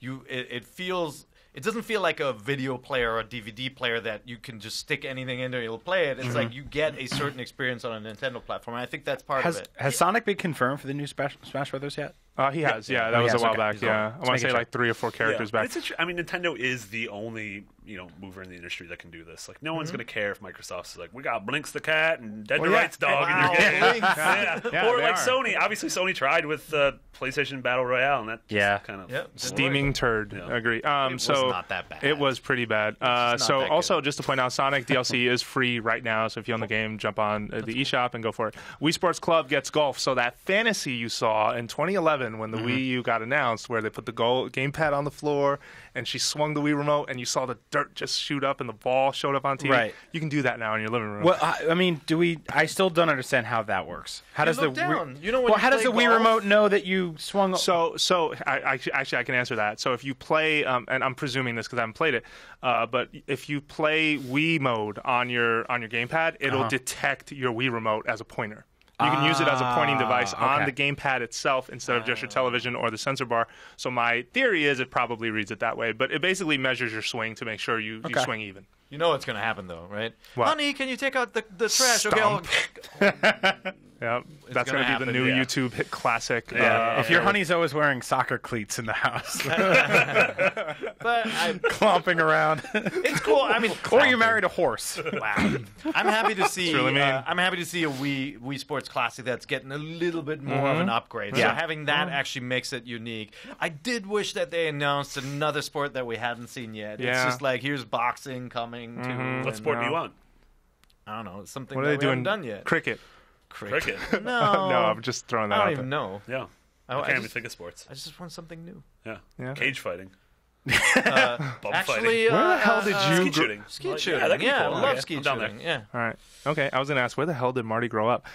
It feels. It doesn't feel like a video player or a DVD player that you can just stick anything in there and you'll play it. It's like you get a certain experience on a Nintendo platform, and I think that's part of it. Has Sonic been confirmed for the new Smash Brothers yet? He has, that was a while back. Yeah, I want to say like 3 or 4 characters back. Nintendo is the only mover in the industry that can do this. Like, no one's going to care if Microsoft's like, we got Blinks the cat and Dead to Rights dog in your game. Or like Sony. Obviously, Sony tried with PlayStation Battle Royale, and that kind of steaming turd. Agree. It was not that bad. It was pretty bad. So also, just to point out, Sonic DLC is free right now. So if you own the game, jump on the eShop and go for it. Wii Sports Club gets golf. So that fantasy you saw in 2011 when the Wii U got announced, where they put the gamepad on the floor and she swung the Wii remote and you saw the dirt just shoot up and the ball showed up on TV. Right. You can do that now in your living room. Well, I mean, I still don't understand how that works. How does the down. how does the Wii remote know that you swung? So I can answer that. So if you play, and I'm presuming this because I haven't played it, but if you play Wii mode on your gamepad, it'll detect your Wii remote as a pointer. You can use it as a pointing device on the gamepad itself instead of just your television or the sensor bar. So my theory is it probably reads it that way. But it basically measures your swing to make sure you swing even. You know what's going to happen, though, right? What? Honey, can you take out the trash? Stomp. Yeah, that's going to be the new YouTube hit classic. If your honey's always wearing soccer cleats in the house, but I'm clomping around, it's cool. I mean, or you married a horse. Wow. I'm happy to see. really mean. I'm happy to see a Wii Sports Classic that's getting a little bit more of an upgrade. So having that actually makes it unique. I did wish that they announced another sport that we hadn't seen yet. It's just like, here's boxing coming too. What sport do you want? I don't know. Something What are that they we doing? haven't done yet. Cricket. No. No, I'm just throwing that I out don't there. even know. Yeah. I can't even think of sports. I just want something new. Yeah. Cage fighting. Bum Actually, fighting. Where the hell did you... Skeet shooting. Skeet shooting. Yeah, that could be cool. Love Okay. skeet I'm down shooting. there. Yeah. All right. Okay, I was going to ask, where the hell did Marty grow up?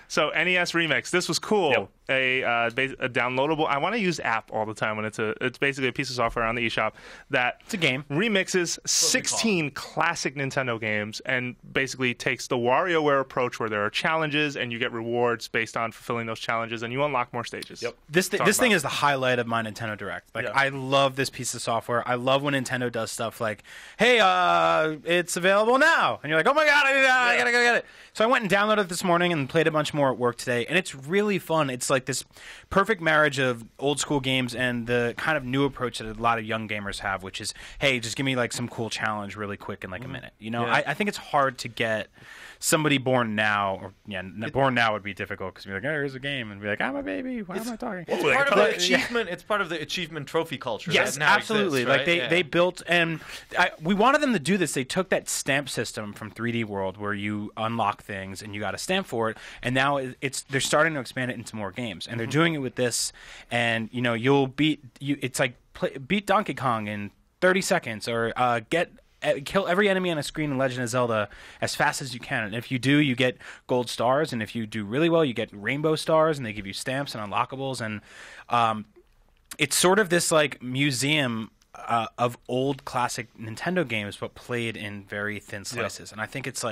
So NES Remix. This was cool. Yep. A downloadable. I want to use app all the time when it's basically a piece of software on the eShop that It's a game. remixes 16 classic Nintendo games and basically takes the WarioWare approach where there are challenges and you get rewards based on fulfilling those challenges and you unlock more stages. Yep. This thing is the highlight of my Nintendo Direct. Like, I love this piece of software. I love when Nintendo does stuff like, hey, it's available now. And you're like, oh my God, I gotta go get it. So I went and downloaded it this morning and played a bunch more at work today. And it's really fun. It's like this perfect marriage of old school games and the kind of new approach that a lot of young gamers have, which is, hey, just give me like some cool challenge really quick in like a minute. You know, I think it's hard to get somebody born now, born now would be difficult because you're like, oh, here's a game, and be like, I'm a baby. Why am I talking? It's part of the achievement. It's part of the achievement trophy culture. Yes, that now absolutely. Exists, right? Like they built, and we wanted them to do this. They took that stamp system from 3D World where you unlock things and you got a stamp for it, and now they're starting to expand it into more games, and they're doing it with this, and you'll beat It's like beat Donkey Kong in 30 seconds, or kill every enemy on a screen in Legend of Zelda as fast as you can. And if you do, you get gold stars. And if you do really well, you get rainbow stars, and they give you stamps and unlockables. And it's sort of this like museum of old classic Nintendo games, but played in very thin slices. And I think it's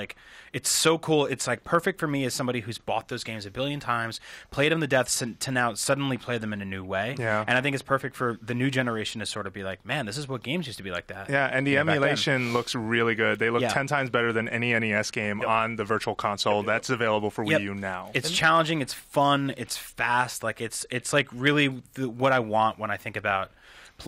so cool. It's like perfect for me as somebody who's bought those games a billion times, played them to death, to now suddenly play them in a new way. Yeah. And I think it's perfect for the new generation to sort of be like, man, this is what games used to be like that. Yeah, and the emulation looks really good. They look 10 times better than any NES game on the Virtual Console that's available for Wii U now. It's challenging, it's fun, it's fast. Like it's like really what I want when I think about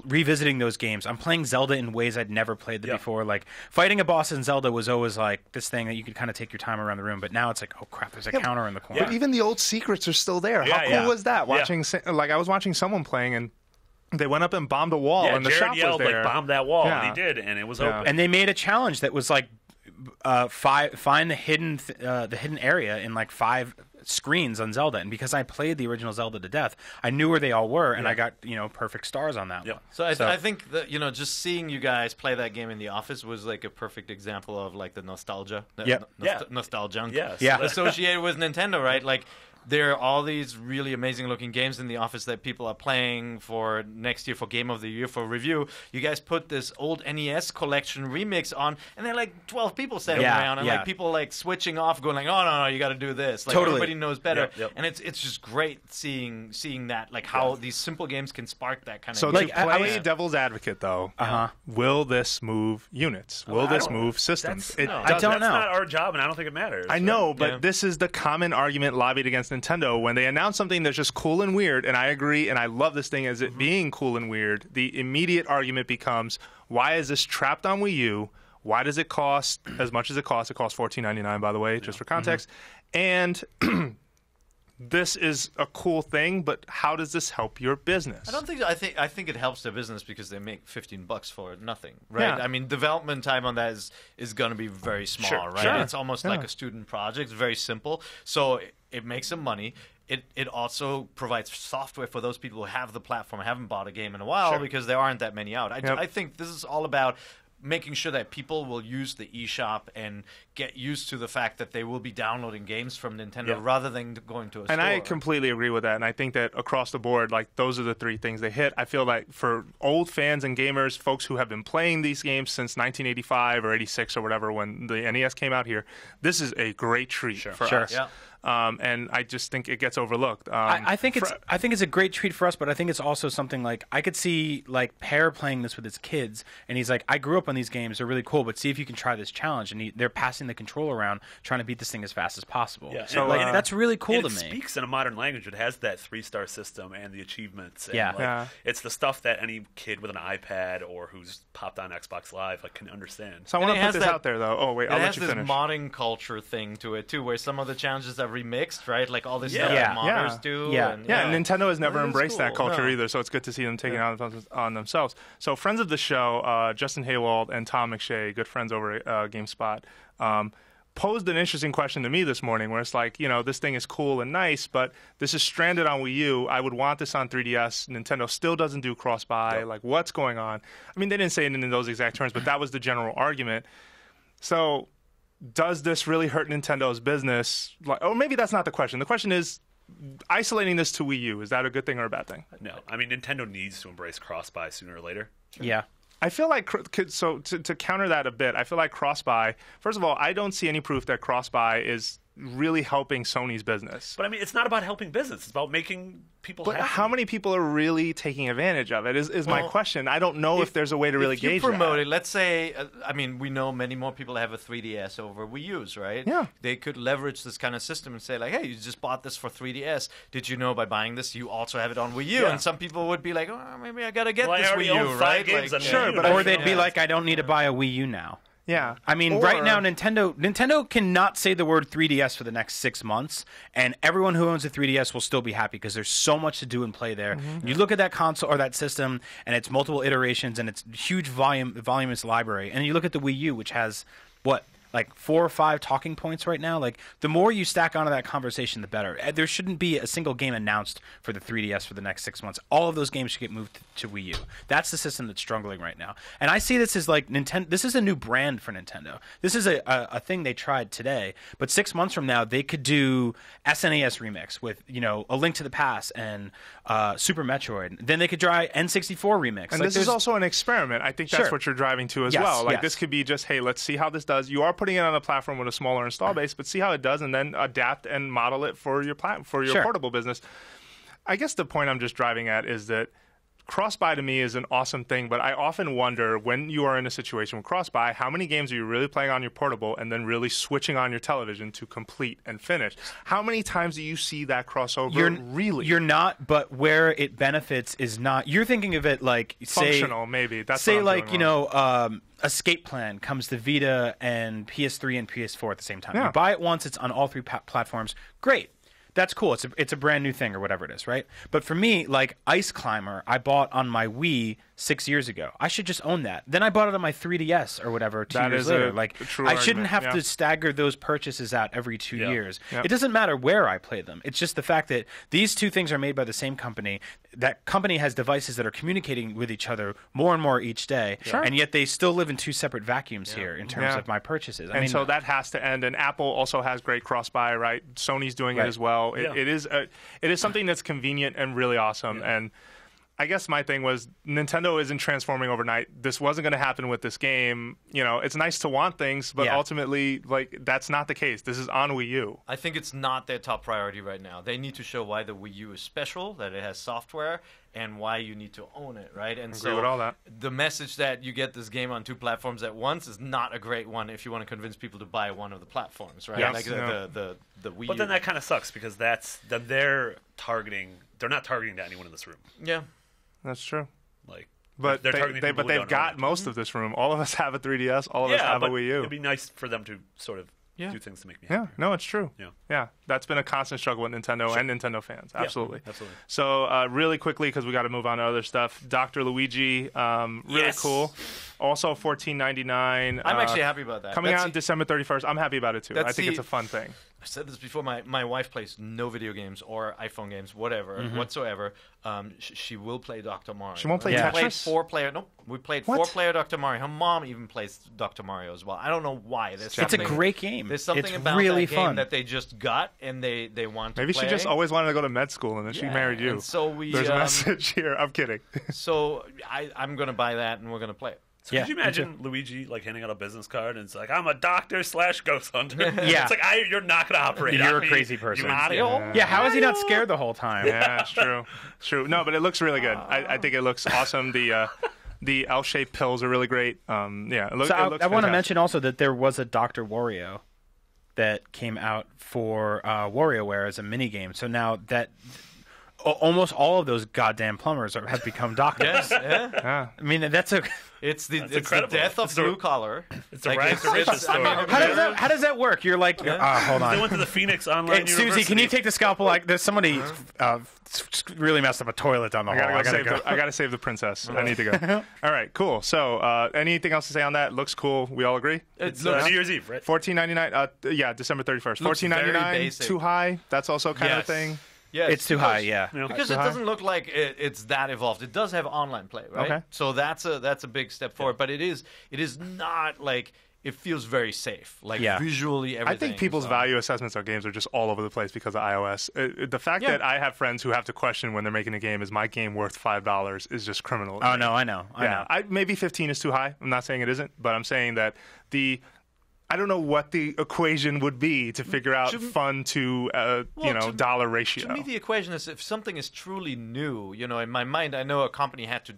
revisiting those games. I'm playing Zelda in ways I'd never played them before. Like fighting a boss in Zelda was always like this thing that you could kind of take your time around the room, but now it's like, oh crap, there's a counter in the corner. But even the old secrets are still there. How cool was that? I was watching someone playing and they went up and bombed a wall and the Jared shop yelled, was there. like, bomb that wall, and he did, and it was open. And they made a challenge that was like find the hidden area in like 5 screens on Zelda, and because I played the original Zelda to death, I knew where they all were, and I got perfect stars on that one. So I think that just seeing you guys play that game in the office was like a perfect example of like the nostalgia, nostalgia associated with Nintendo, right? Like there are all these really amazing looking games in the office that people are playing for next year for Game of the Year for review. You guys put this old NES collection remix on, and there are like 12 people standing around, and like people like switching off, going like, "Oh no, you got to do this." Like everybody knows better, and it's just great seeing that, like how these simple games can spark that kind of. So to play devil's advocate, though, will this move units? Will this move systems? I don't know. That's not our job, and I don't think it matters. I know, but this is the common argument lobbied against Nintendo Nintendo. When they announce something that's just cool and weird, and I agree, and I love this thing as it being cool and weird, the immediate argument becomes, why is this trapped on Wii U? Why does it cost as much as it costs? It costs $14.99, by the way, just for context. And this is a cool thing, but how does this help your business? I think it helps their business because they make $15 for nothing, right? Yeah. I mean, development time on that is going to be very small, right? Sure. It's almost like a student project, very simple. So it makes them money. It also provides software for those people who have the platform, haven't bought a game in a while because there aren't that many out. I think this is all about making sure that people will use the eShop and get used to the fact that they will be downloading games from Nintendo rather than going to a store. And I completely agree with that. And I think that across the board, like, those are the three things they hit. I feel like for old fans and gamers, folks who have been playing these games since 1985 or 86 or whatever, when the NES came out here, this is a great treat for us. Yeah. And I just think it gets overlooked. I think it's a great treat for us, but I think it's also something like I could see like Pear playing this with his kids, and he's like, I grew up on these games; they're really cool, but see if you can try this challenge. And they're passing the controller around, trying to beat this thing as fast as possible. Yeah. So like, that's really cool to me. It speaks in a modern language. It has that 3-star system and the achievements. And Yeah. It's the stuff that any kid with an iPad or who's popped on Xbox Live can understand. So I want to put this out there, though. Oh wait, I'll let you finish. It has this modding culture thing to it too, where some of the challenges are remixed, right? Like all this stuff that modders do. And Nintendo has never embraced that culture either, so it's good to see them taking it on themselves. So friends of the show, Justin Haywald and Tom McShay, good friends over at GameSpot, posed an interesting question to me this morning where it's like, this thing is cool and nice, but this is stranded on Wii U. I would want this on 3DS. Nintendo still doesn't do cross-buy. Like, what's going on? I mean, they didn't say it in those exact terms, but that was the general argument. So does this really hurt Nintendo's business? Or maybe that's not the question. The question is, isolating this to Wii U, is that a good thing or a bad thing? No. I mean, Nintendo needs to embrace cross-buy sooner or later. Yeah. I feel like, so to counter that a bit, I feel like cross-buy, first of all, I don't see any proof that cross-buy is really helping Sony's business. But I mean, it's not about helping business. It's about making people happy. But how many people are really taking advantage of it is my question. I don't know if there's a way to really gauge that. If you promote it, let's say, we know many more people have a 3DS over Wii U's, right? Yeah. They could leverage this kind of system and say, like, hey, you just bought this for 3DS. Did you know by buying this, you also have it on Wii U? Yeah. And some people would be like, oh, maybe I got to get this I already Wii U, own 5 right? games on sure, Wii U. but Or they'd be like, I don't need to buy a Wii U now. Yeah. I mean, right now, Nintendo cannot say the word 3DS for the next 6 months, and everyone who owns a 3DS will still be happy because there's so much to do and play there. You look at that console or that system, and it's multiple iterations, and it's huge voluminous library. And you look at the Wii U, which has, like 4 or 5 talking points right now. Like, the more you stack onto that conversation, the better. There shouldn't be a single game announced for the 3DS for the next 6 months. All of those games should get moved to Wii U. That's the system that's struggling right now. And I see this as like Nintendo. This is a new brand for Nintendo. This is a thing they tried today. But 6 months from now, they could do SNES remix with A Link to the Past and Super Metroid. Then they could try N64 remix. And this is also an experiment. I think that's what you're driving to as well. Like, this could be just, hey, let's see how this does. You are putting it on a platform with a smaller install base, but see how it does, and then adapt and model it for your portable business. I guess the point I'm just driving at is that cross-buy to me is an awesome thing, but I often wonder, when you are in a situation with cross-buy, how many games are you really playing on your portable and then really switching on your television to complete and finish? How many times do you see that crossover? You're not, but where it benefits is not. You're thinking of it like, functional, maybe. That's say, like, Escape Plan comes to Vita and PS3 and PS4 at the same time. Yeah. You buy it once, it's on all 3 platforms. Great. That's cool. It's a brand new thing or whatever it is, right? But for me, like Ice Climber, I bought on my Wii 6 years ago. I should just own that. Then I bought it on my 3DS or whatever 2 years later. Like, I shouldn't have to stagger those purchases out every 2 years. Yep. It doesn't matter where I play them. It's just the fact that these two things are made by the same company. That company has devices that are communicating with each other more and more each day, and yet they still live in 2 separate vacuums here in terms of my purchases. I mean, so that has to end. And Apple also has great cross-buy, right? Sony's doing it as well. It is something that's convenient and really awesome. And I guess my thing was, Nintendo isn't transforming overnight. This wasn't going to happen with this game. It's nice to want things, but ultimately, like, that's not the case. This is on Wii U. I think it's not their top priority right now. They need to show why the Wii U is special, that it has software, and why you need to own it, right? And Agree with all that. the message that you get this game on 2 platforms at once is not a great one if you want to convince people to buy one of the platforms, right? Yes. Like the Wii But U. then that kind of sucks because then they're not targeting to anyone in this room. Yeah. That's true. Like, But they're targeting people who they've don't got own it. most of this room. All of us have a 3DS. All of us have a but Wii U. it'd be nice for them to sort of Yeah. do things to make me Yeah, happy. no, it's true. Yeah. That's been a constant struggle with Nintendo and Nintendo fans. Absolutely. Absolutely. So really quickly, because we got to move on to other stuff. Dr. Luigi, really Yes. cool. Also $14.99. I'm actually happy about that. Coming That's out on December 31st. I'm happy about it too. I that's think the- it's a fun thing. I said this before. My wife plays no video games or iPhone games, whatever, whatsoever. She will play Dr. Mario. She won't play We Tetris? played 4-player. Nope, we played What? 4-player Dr. Mario. Her mom even plays Dr. Mario as well. I don't know why. There's It's a something- great game. There's something It's about really that game fun. that they just got and they want to Maybe play. she just always wanted to go to med school and then she Yeah, married you. and so we. There's a message here. I'm kidding. So I'm gonna buy that and we're gonna play it. So Yeah, could you me imagine Luigi like handing out a business card and it's like, I'm a doctor / ghost hunter? Yeah. It's like, you're not going to operate You're on a me, crazy person. you Mario? idiot. Yeah, how is he not scared the whole time? Yeah, it's true. It's true. No, but it looks really good. I think it looks awesome. The L-shaped pills are really great. Yeah, it, So it looks I want to fantastic. mention also that there was a Dr. Wario that came out for WarioWare as a mini game. So now that almost all of those goddamn plumbers have become doctors. Yes, yeah. Yeah. I mean, that's a. It's the incredible. death of It's the- blue collar. It's a rags to riches story. How does that work? You're like, hold They on. went to the Phoenix Online Hey, Susie, University. can you take the scalpel? Like, there's somebody really messed up a toilet down the hall. I gotta save the princess. I need to go. All right, cool. So, anything else to say on that? Looks cool. We all agree. It's looks- New Year's Eve, right? $14.99. Yeah, December 31st. Looks very $14.99. basic. Too high. That's also kind of Yes. a thing. Yes, It's too high, yeah. Because Too it high? doesn't look like it's that evolved. It does have online play, right? Okay. So that's a big step forward. But it is not like it feels very safe. Like Yeah. visually, everything. I think people's is, value assessments on games are just all over the place because of iOS. The fact Yeah. that I have friends who have to question when they're making a game, is my game worth $5 is just criminal. Oh, no, I know. I know. Maybe 15 is too high. I'm not saying it isn't, but I'm saying that I don't know what the equation would be to figure out To- fun to to- dollar ratio. To me, the equation is if something is truly new. In my mind, I know a company had to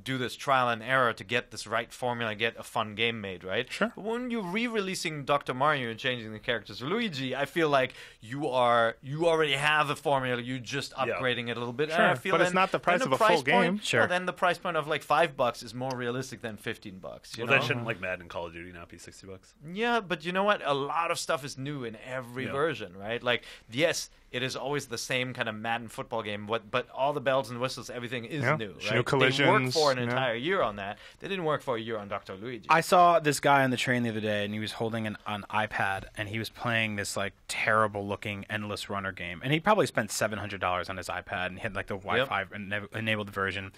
do this trial and error to get this right formula, get a fun game made, right? Sure. But when you're re-releasing Dr. Mario and changing the characters to Luigi, I feel like you already have a formula. You're just upgrading it a little bit. Sure, And I feel but it's then- not the price then of a full price point- game. Sure. well, then the price point of like $5 is more realistic than $15. You Well, know? then shouldn't like Madden and Call of Duty not be $60? Yeah, but you know what? A lot of stuff is new in every version, right? Like, yes, it is always the same kind of Madden football game, but all the bells and whistles, everything is Yeah. new, New right? They worked collisions, for an yeah. entire year on that. They didn't work for a year on Dr. Luigi. I saw this guy on the train the other day, and he was holding an iPad, and he was playing this like terrible-looking endless runner game, and he probably spent $700 on his iPad and hit like the Wi-Fi enabled version,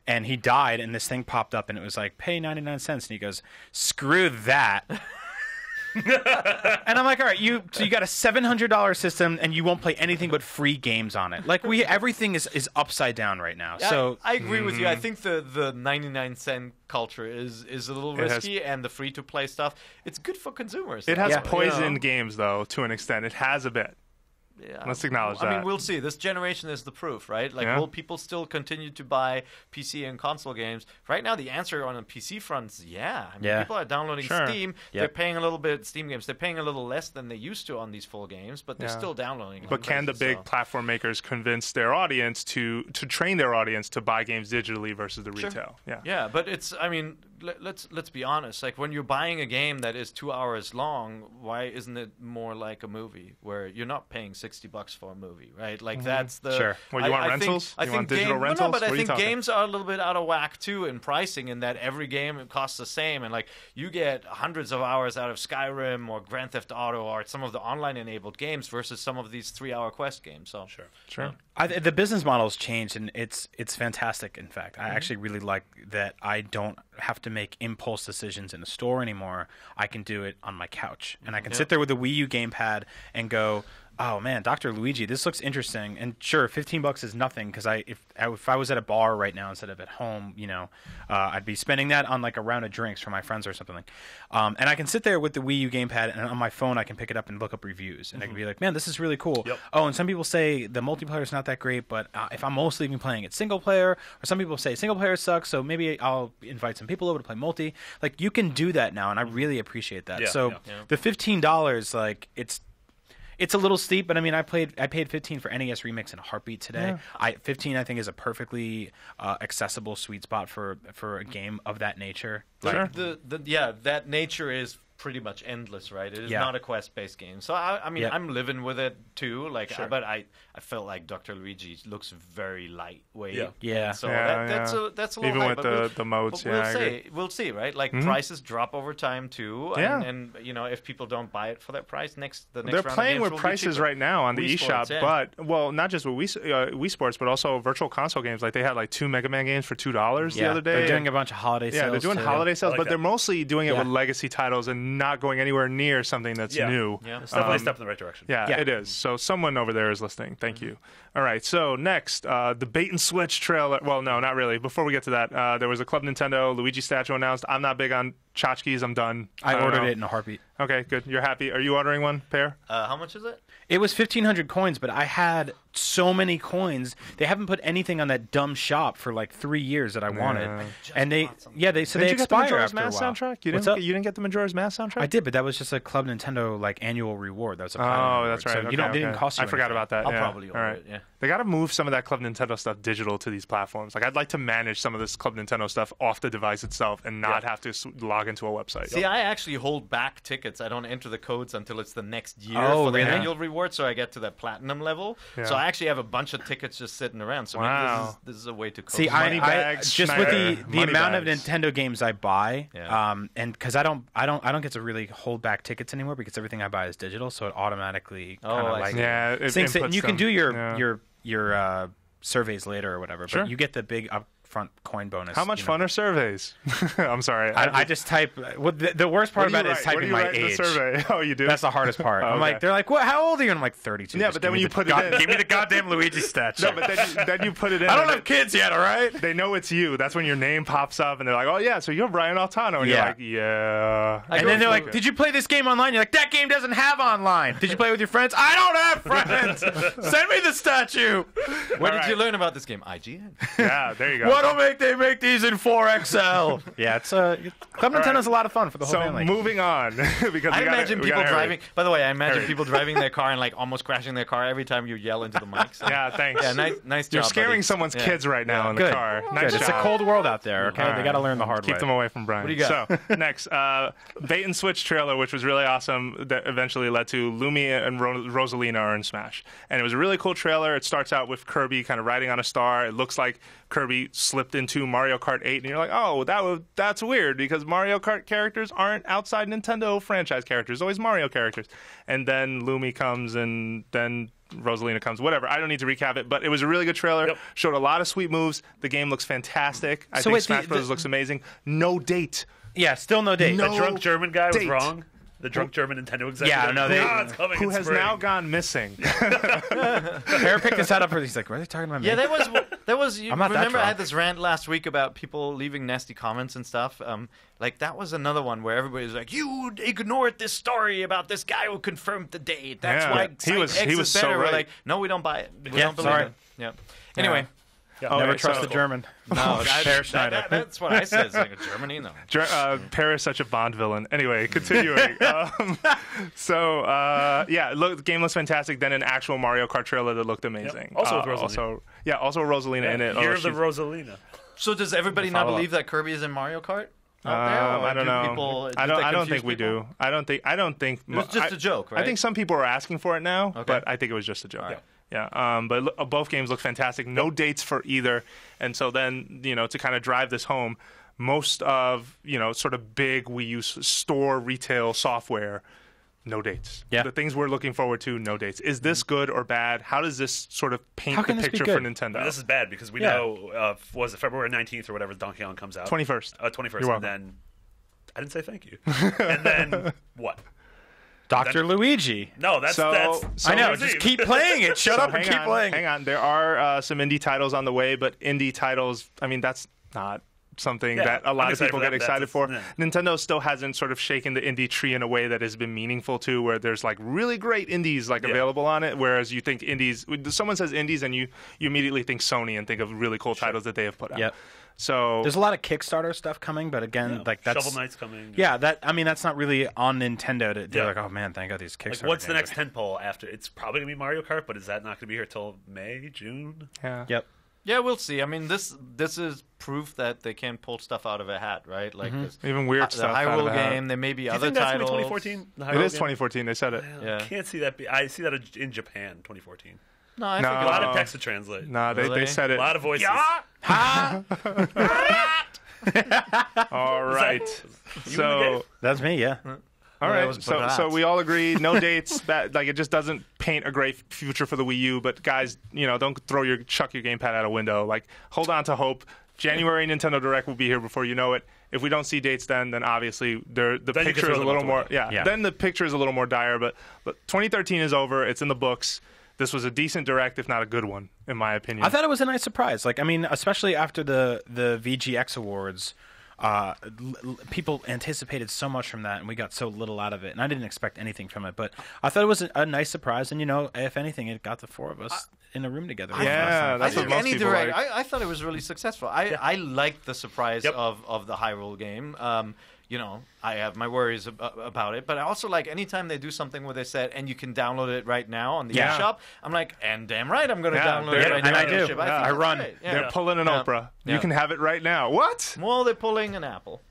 and he died, and this thing popped up, and it was like pay 99 cents, and he goes, "Screw that." And I'm like, all right, so you got a $700 system and you won't play anything but free games on it. Like everything is upside down right now. So I agree with you. I think the 99-cent culture is a little It has- risky, and the free-to-play stuff, it's good for consumers. It has Yeah. poisoned games, though, to an extent. It has a bit. Yeah. Let's acknowledge I mean, that. we'll see. This generation is the proof, right? Like, Yeah. will people still continue to buy PC and console games? Right now, the answer on the PC front is yeah. I mean, Yeah. people are downloading Sure. Steam. Yep. They're paying a little bit, Steam games, they're paying a little less than they used to on these full games, but they're Yeah. still downloading. But can the big platform makers convince their audience to train their audience to buy games digitally versus the retail? Yeah. Yeah, but I mean, let's be honest. Like, when you're buying a game that is 2 hours long, why isn't it more like a movie where you're not paying $60 for a movie, right? Like, that's the Sure. Well, you want rentals? I You think want digital No, rentals? but What I are you think talking? games are a little bit out of whack too in pricing, in that every game costs the same, and like you get hundreds of hours out of Skyrim or Grand Theft Auto or some of the online enabled games versus some of these 3-hour quest games. So Sure. the business model's changed, and it's fantastic. In fact, I actually really like that I don't have to make impulse decisions in a store anymore. I can do it on my couch, and I can sit there with the Wii U gamepad and go, Oh man, Dr. Luigi, this looks interesting. And sure, $15 is nothing because if I was at a bar right now instead of at home, I'd be spending that on like a round of drinks for my friends or something. And I can sit there with the Wii U gamepad, and on my phone I can pick it up and look up reviews, and I can be like, man, this is really cool. Yep. Oh, and some people say the multiplayer is not that great, but if I'm mostly even playing it single player, or some people say single player sucks, so maybe I'll invite some people over to play multi. Like you can do that now, and I really appreciate that. Yeah, so the $15, like it's a little steep, but I mean, I paid $15 for NES Remix in a heartbeat today. Yeah. $15 I think is a perfectly accessible sweet spot for a game of that nature. Sure. That nature is pretty much endless, right? It is Yeah. not a quest-based game. So I mean, Yep. I'm living with it too. Like, Sure. but I felt like Dr. Luigi looks very lightweight. Yeah. Yeah. So Yeah, that's yeah. a little Even high, with but the modes, but yeah, I agree. we'll see, right? Like prices drop over time too. Yeah. And if people don't buy it for that price, the next They're round of playing games with will be prices cheaper. right now on the Wii eShop, Sports, yeah. but well, not just with Wii Sports, but also virtual console games. Like they had like 2 Mega Man games for $2 the other day. They're doing a bunch of holiday sales. Yeah, they're doing too. holiday sales, like but that. they're mostly doing it Yeah. with legacy titles and not going anywhere near something that's new. Yeah. It's definitely a step in the right direction. Yeah, Yeah. it is. So someone over there is listening. Thank you. All right. So next, the Bait and Switch trailer. Well, no, not really. Before we get to that, there was a Club Nintendo Luigi statue announced. I'm not big on tchotchkes. I'm done. I don't ordered know. it in a heartbeat. Okay, good. You're happy. Are you ordering one, Pear? How much is it? It was 1,500 coins, but I had so many coins. They haven't put anything on that dumb shop for like 3 years that I wanted, and they Didn't they you get the expire Majora's after a Mask while. soundtrack? You What's didn't. up? You didn't get the Majora's Mask soundtrack? I did, but that was just a Club Nintendo like annual reward. That was a Oh, platinum that's reward. right. So Okay, they didn't okay. cost you I forgot anything. about that. I'll yeah. probably All order right. it. Yeah. They got to move some of that Club Nintendo stuff digital to these platforms. Like I'd like to manage some of this Club Nintendo stuff off the device itself and not have to log into a website. See, I actually hold back tickets. I don't enter the codes until it's the next year Oh, for the really? annual reward, so I get to that platinum level. Yeah. So I actually have a bunch of tickets just sitting around. So Wow. maybe this is a way to cope. See, Money I bags, just with Schneider. the Money amount bags. of Nintendo games I buy, Yeah. and because I don't get to really hold back tickets anymore because everything I buy is digital, so it automatically kind of I like see. Yeah, it syncs it. And inputs you can them. do Yeah. your surveys later or whatever, Sure. but you get the big upfront coin bonus. How much fun are surveys? I'm sorry. I just type. Well, the worst part about it is typing my age. The survey? Oh, you do? That's the hardest part. Oh, I'm like, okay. they're like, what? How old are you? And I'm like, 32. Yeah, Just but then give when me you the put it in- give me the goddamn Luigi statue. No, but then you put it in. I don't and have kids yet. All right. They know it's you. That's when your name pops up, and they're like, "Oh yeah, so you're Brian Altano," and Yeah. you're like, "Yeah." And then they're like, "Did you play this game online?" You're like, "That game doesn't have online." "Did you play with your friends?" "I don't have friends." "Send me the statue." Where did All you right. learn about this game? IGN. Yeah, there you go. Why don't they make these in 4XL? Yeah, it's Club Nintendo's a lot of fun for the whole So family. moving on because I we gotta- imagine we people gotta hurry. driving. By the way, I imagine Hurry. people driving their car and like almost crashing their car every time you yell into the mic. So. Yeah, thanks. Yeah, nice job. You're scaring buddy. someone's Yeah. kids right now in the Good. car. Good. Nice It's job. a cold world out there. Okay, All they right. got to learn the hard Keep way. them away from Brian. What do you got? So next, Bait and Switch trailer, which was really awesome, that eventually led to Lumi and Rosalina are in Smash, and it was a really cool trailer. It starts out with Kirby kind of riding on a star. It looks like Kirby slipped into Mario Kart 8, and you're like, oh, that's weird because Mario Kart characters aren't outside Nintendo franchise characters, always Mario characters. And then Lumi comes, and then Rosalina comes, whatever. I don't need to recap it, but it was a really good trailer. Yep. Showed a lot of sweet moves. The game looks fantastic. I So think wait, Smash Bros. Looks amazing. No date. Yeah, still no date. No The drunk German guy was date. wrong. The drunk German Nintendo executive. Yeah, no, they- it's coming Who in has spring. now gone missing. Pear picked this up for. He's like, "What are they talking about me?" Yeah, that was. You I'm not that remember I drunk. had this rant last week about people leaving nasty comments and stuff. Like that was another one where everybody's like, "You ignored this story about this guy who confirmed the date. That's Yeah. why He Site was- X he was is so better." We're right. like, "No, we don't buy it. We Yeah, don't believe sorry. it." Yeah. Anyway, Oh, Never wait, trust so- the German. no, Peer Schneider. that's what I said. It's like Germany, no. Pear is such a Bond villain. Anyway, continuing. Look, the game looks fantastic. Then an actual Mario Kart trailer that looked amazing. Yep. Also with Rosalina. Also Rosalina in it. Year Oh, of the she's- Rosalina. So does everybody not Follow believe that Kirby is in Mario Kart? Out there, or I don't do know. people- I did that don't confuse think we people? do. I don't think. It was just a joke, right? I think some people are asking for it now, Okay. but I think it was just a joke. right. Yeah. But both games look fantastic. No dates for either, and so then to kind of drive this home, most of sort of big Wii U store retail software. No dates. Yeah. The things we're looking forward to, no dates. Is this good or bad? How does this sort of paint How the can this be picture for good? Nintendo? This is bad because we Yeah. know, was it February 19th or whatever Donkey Kong comes out? 21st. 21st. You're And welcome. then, I didn't say thank you. And then, what? Dr. Luigi. No, that's I know. Just keep playing it. Shut up and keep playing. Hang on. There are some indie titles on the way, but indie titles, I mean, that's not something that a lot of people get excited for. Nintendo still hasn't sort of shaken the indie tree in a way that has been meaningful to, where there's like really great indies like available on it, whereas you think indies, someone says indies and you immediately think Sony and think of really cool titles that they have put out. Yep. So there's a lot of Kickstarter stuff coming, but again, like that's Shovel Knight's coming. Yeah, that's not really on Nintendo. They're like, oh man, thank God these Kickstarter. Like, what's the games next tentpole after? It's probably gonna be Mario Kart, but is that not gonna be here till May, June? Yeah. Yep. Yeah, we'll see. I mean, this is proof that they can pull stuff out of a hat, right? Like even weird the stuff. Hyrule game. There may be other think that's titles. 2014. It is 2014. They said it. I can't see that. I see that in Japan, 2014. No, I think A lot of text to translate. No, they said it. A lot of voices. All right. So that's me. Yeah. all right. So we all agree, no dates. Like, it just doesn't paint a great future for the Wii U. But guys, don't chuck your gamepad out a window. Like, hold on to hope. January Nintendo Direct will be here before you know it. If we don't see dates then obviously the picture is a little more Then the picture is a little more dire. But 2013 is over. It's in the books. This was a decent Direct, if not a good one, in my opinion. I thought it was a nice surprise. Like, I mean, especially after the VGX Awards, people anticipated so much from that, and we got so little out of it. And I didn't expect anything from it, but I thought it was a nice surprise. And if anything, it got the four of us in a room together. Yeah, that's what most people like. I thought it was really successful. I liked the surprise of the Hyrule game. I have my worries about it, but I also like anytime they do something where they said, and you can download it right now on the eShop, I'm like, and damn right, I'm going to download it right now. And I do. I run. They're pulling an Oprah. You can have it right now. What? Well, they're pulling an Apple.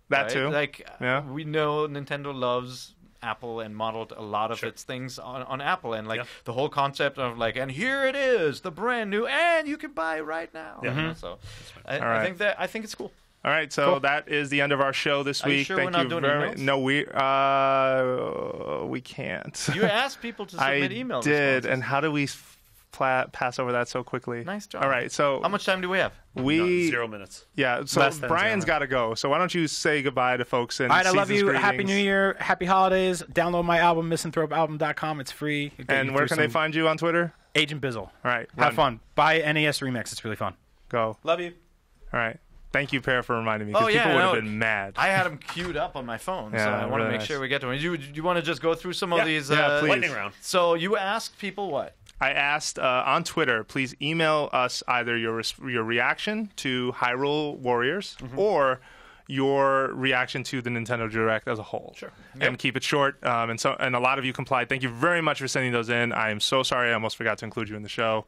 That too. Like, we know Nintendo loves Apple and modeled a lot of its things on Apple, and the whole concept of and here it is, the brand new, and you can buy it right now. So I think it's cool. All right, so that is the end of our show this week. Are you sure we're not doing emails? No, we can't. You asked people to submit emails. I did, and how do we pass over that so quickly? Nice job. All right, so how much time do we have? 0 minutes. Yeah, so Brian's got to go. So why don't you say goodbye to folks and all right, I love you. Greetings. Happy New Year. Happy holidays. Download my album, misanthropealbum.com. It's free. And where can they find you on Twitter? Agent Bizzle. All right. Have fun. Buy NES Remix. It's really fun. Go. Love you. All right. Thank you, Per, for reminding me, because people would have been mad. I had them queued up on my phone, so I want to make sure we get to them. You want to just go through some of these? Please. Lightning round. So you asked people what? I asked on Twitter, please email us either your reaction to Hyrule Warriors or your reaction to the Nintendo Direct as a whole. Sure. And keep it short. And a lot of you complied. Thank you very much for sending those in. I am so sorry. I almost forgot to include you in the show.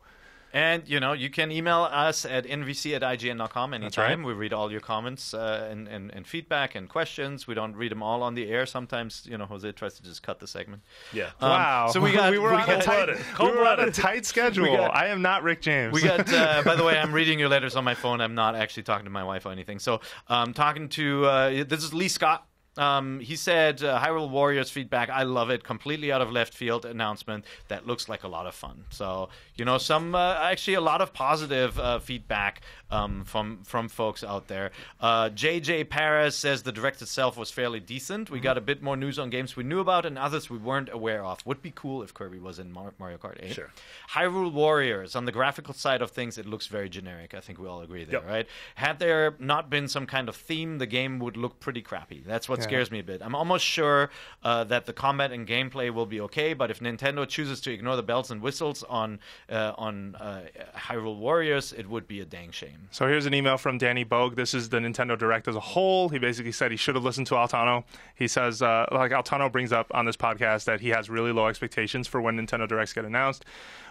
And, you can email us at nvc@ign.com anytime. Right. We read all your comments and feedback and questions. We don't read them all on the air. Sometimes, Jose tries to just cut the segment. Yeah. Wow. So we were on a tight schedule. I am not Rick James. We got, by the way, I'm reading your letters on my phone. I'm not actually talking to my wife or anything. So I'm talking to, this is Lee Scott. He said, Hyrule Warriors feedback, I love it. Completely out of left field announcement. That looks like a lot of fun. So, actually a lot of positive feedback from folks out there. JJ Paris says the Direct itself was fairly decent. We got a bit more news on games we knew about and others we weren't aware of. Would be cool if Kirby was in Mario Kart 8. Sure. Hyrule Warriors, on the graphical side of things, it looks very generic. I think we all agree there, right? Had there not been some kind of theme, the game would look pretty crappy. That's what scares me a bit. I'm almost sure that the combat and gameplay will be okay, but if Nintendo chooses to ignore the bells and whistles on Hyrule Warriors, it would be a dang shame. So here's an email from Danny Bogue. This is the Nintendo Direct as a whole. He basically said he should have listened to Altano. He says, Altano brings up on this podcast that he has really low expectations for when Nintendo Directs get announced.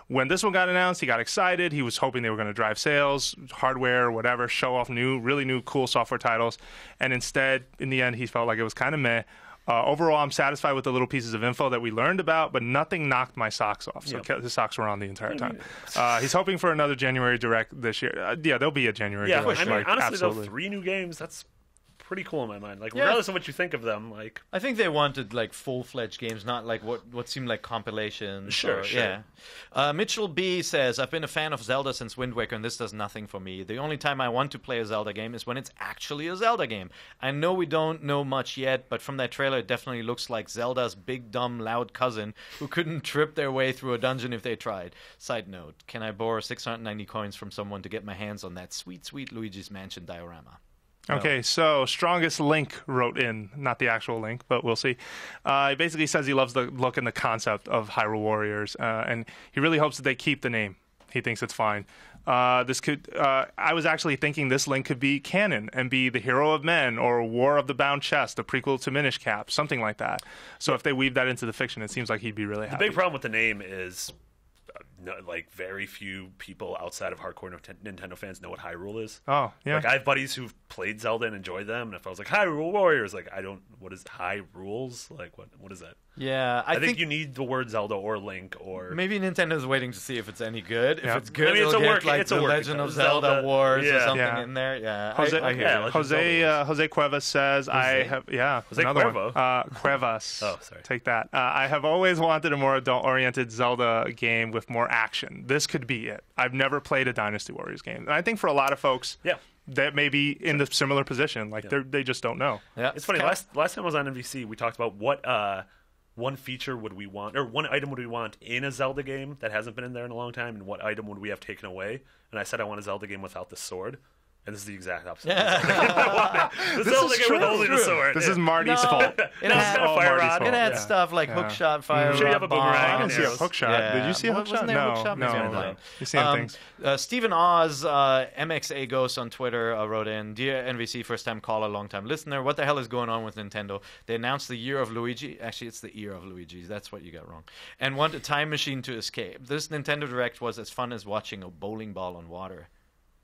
When this one got announced, he got excited. He was hoping they were going to drive sales, hardware, whatever, show off really new, cool software titles. And instead, in the end, he felt like it was kind of meh. Overall, I'm satisfied with the little pieces of info that we learned about, but nothing knocked my socks off. So his socks were on the entire time. He's hoping for another January Direct this year. There'll be a January Direct. I mean, honestly, absolutely. though, 3 new games, that's pretty cool in my mind. Like, regardless of what you think of them, like I think they wanted like full-fledged games, not like what seemed like compilations. Sure. Yeah. Mitchell B says, I've been a fan of Zelda since Wind Waker, and this does nothing for me. The only time I want to play a Zelda game is when it's actually a Zelda game. I know we don't know much yet, but from that trailer, it definitely looks like Zelda's big, dumb, loud cousin who couldn't trip their way through a dungeon if they tried. Side note, can I borrow 690 coins from someone to get my hands on that sweet, sweet Luigi's Mansion diorama? Okay, so Strongest Link wrote in, not the actual link, but we'll see. He basically says he loves the look and the concept of Hyrule Warriors, and he really hopes that they keep the name. He thinks it's fine. This could. I was actually thinking this Link could be canon and be the Hero of Men or War of the Bound Chest, a prequel to Minish Cap, something like that. So if they weave that into the fiction, it seems like he'd be really happy. The big problem with the name is, like, very few people outside of hardcore Nintendo fans know what Hyrule is. Oh, yeah. Like, I have buddies who've played Zelda and enjoyed them, and if I was like, Hyrule Warriors, like, I don't, what is Hyrules? Like, what is that? Yeah, I think you need the word Zelda or Link or... Maybe Nintendo's waiting to see if it's any good. Yeah. If it's good, I mean, it's it'll a get, work- like, it's a the working Legend of title. Zelda Wars or Yeah. something Yeah. in there. Yeah, Jose, I hear yeah, you. like- Jose Cuevas says, I have, Jose another Cuervo? one. Cuevas. Oh, sorry. Take that. I have always wanted a more adult-oriented Zelda game with more action. This could be it. I've never played a Dynasty Warriors game. And I think for a lot of folks, Yeah. that may be in the similar position. Like, they just don't know. Yeah. It's funny, last time I was on NBC, we talked about what one feature would we want, or one item would we want in a Zelda game that hasn't been in there in a long time, and what item would we have taken away? And I said I want a Zelda game without the sword. And this is the exact opposite. The Zelda game with only the sword. This is Marty's fault. It had, all fire Marty's rod. fault. it had Yeah. stuff like hookshot, fire Sure, you have a bomb. boomerang I and didn't see a arrows. hookshot. Yeah. Did you see a Wasn't hookshot? there a No, hookshot? no. Maybe I didn't. You're seeing things. Stephen Oz, MXA Ghost on Twitter, wrote in, Dear NVC, first time caller, long time listener, what the hell is going on with Nintendo? They announced the Year of Luigi. Actually, it's the Ear of Luigi. That's what you got wrong. And want a time machine to escape. This Nintendo Direct was as fun as watching a bowling ball on water.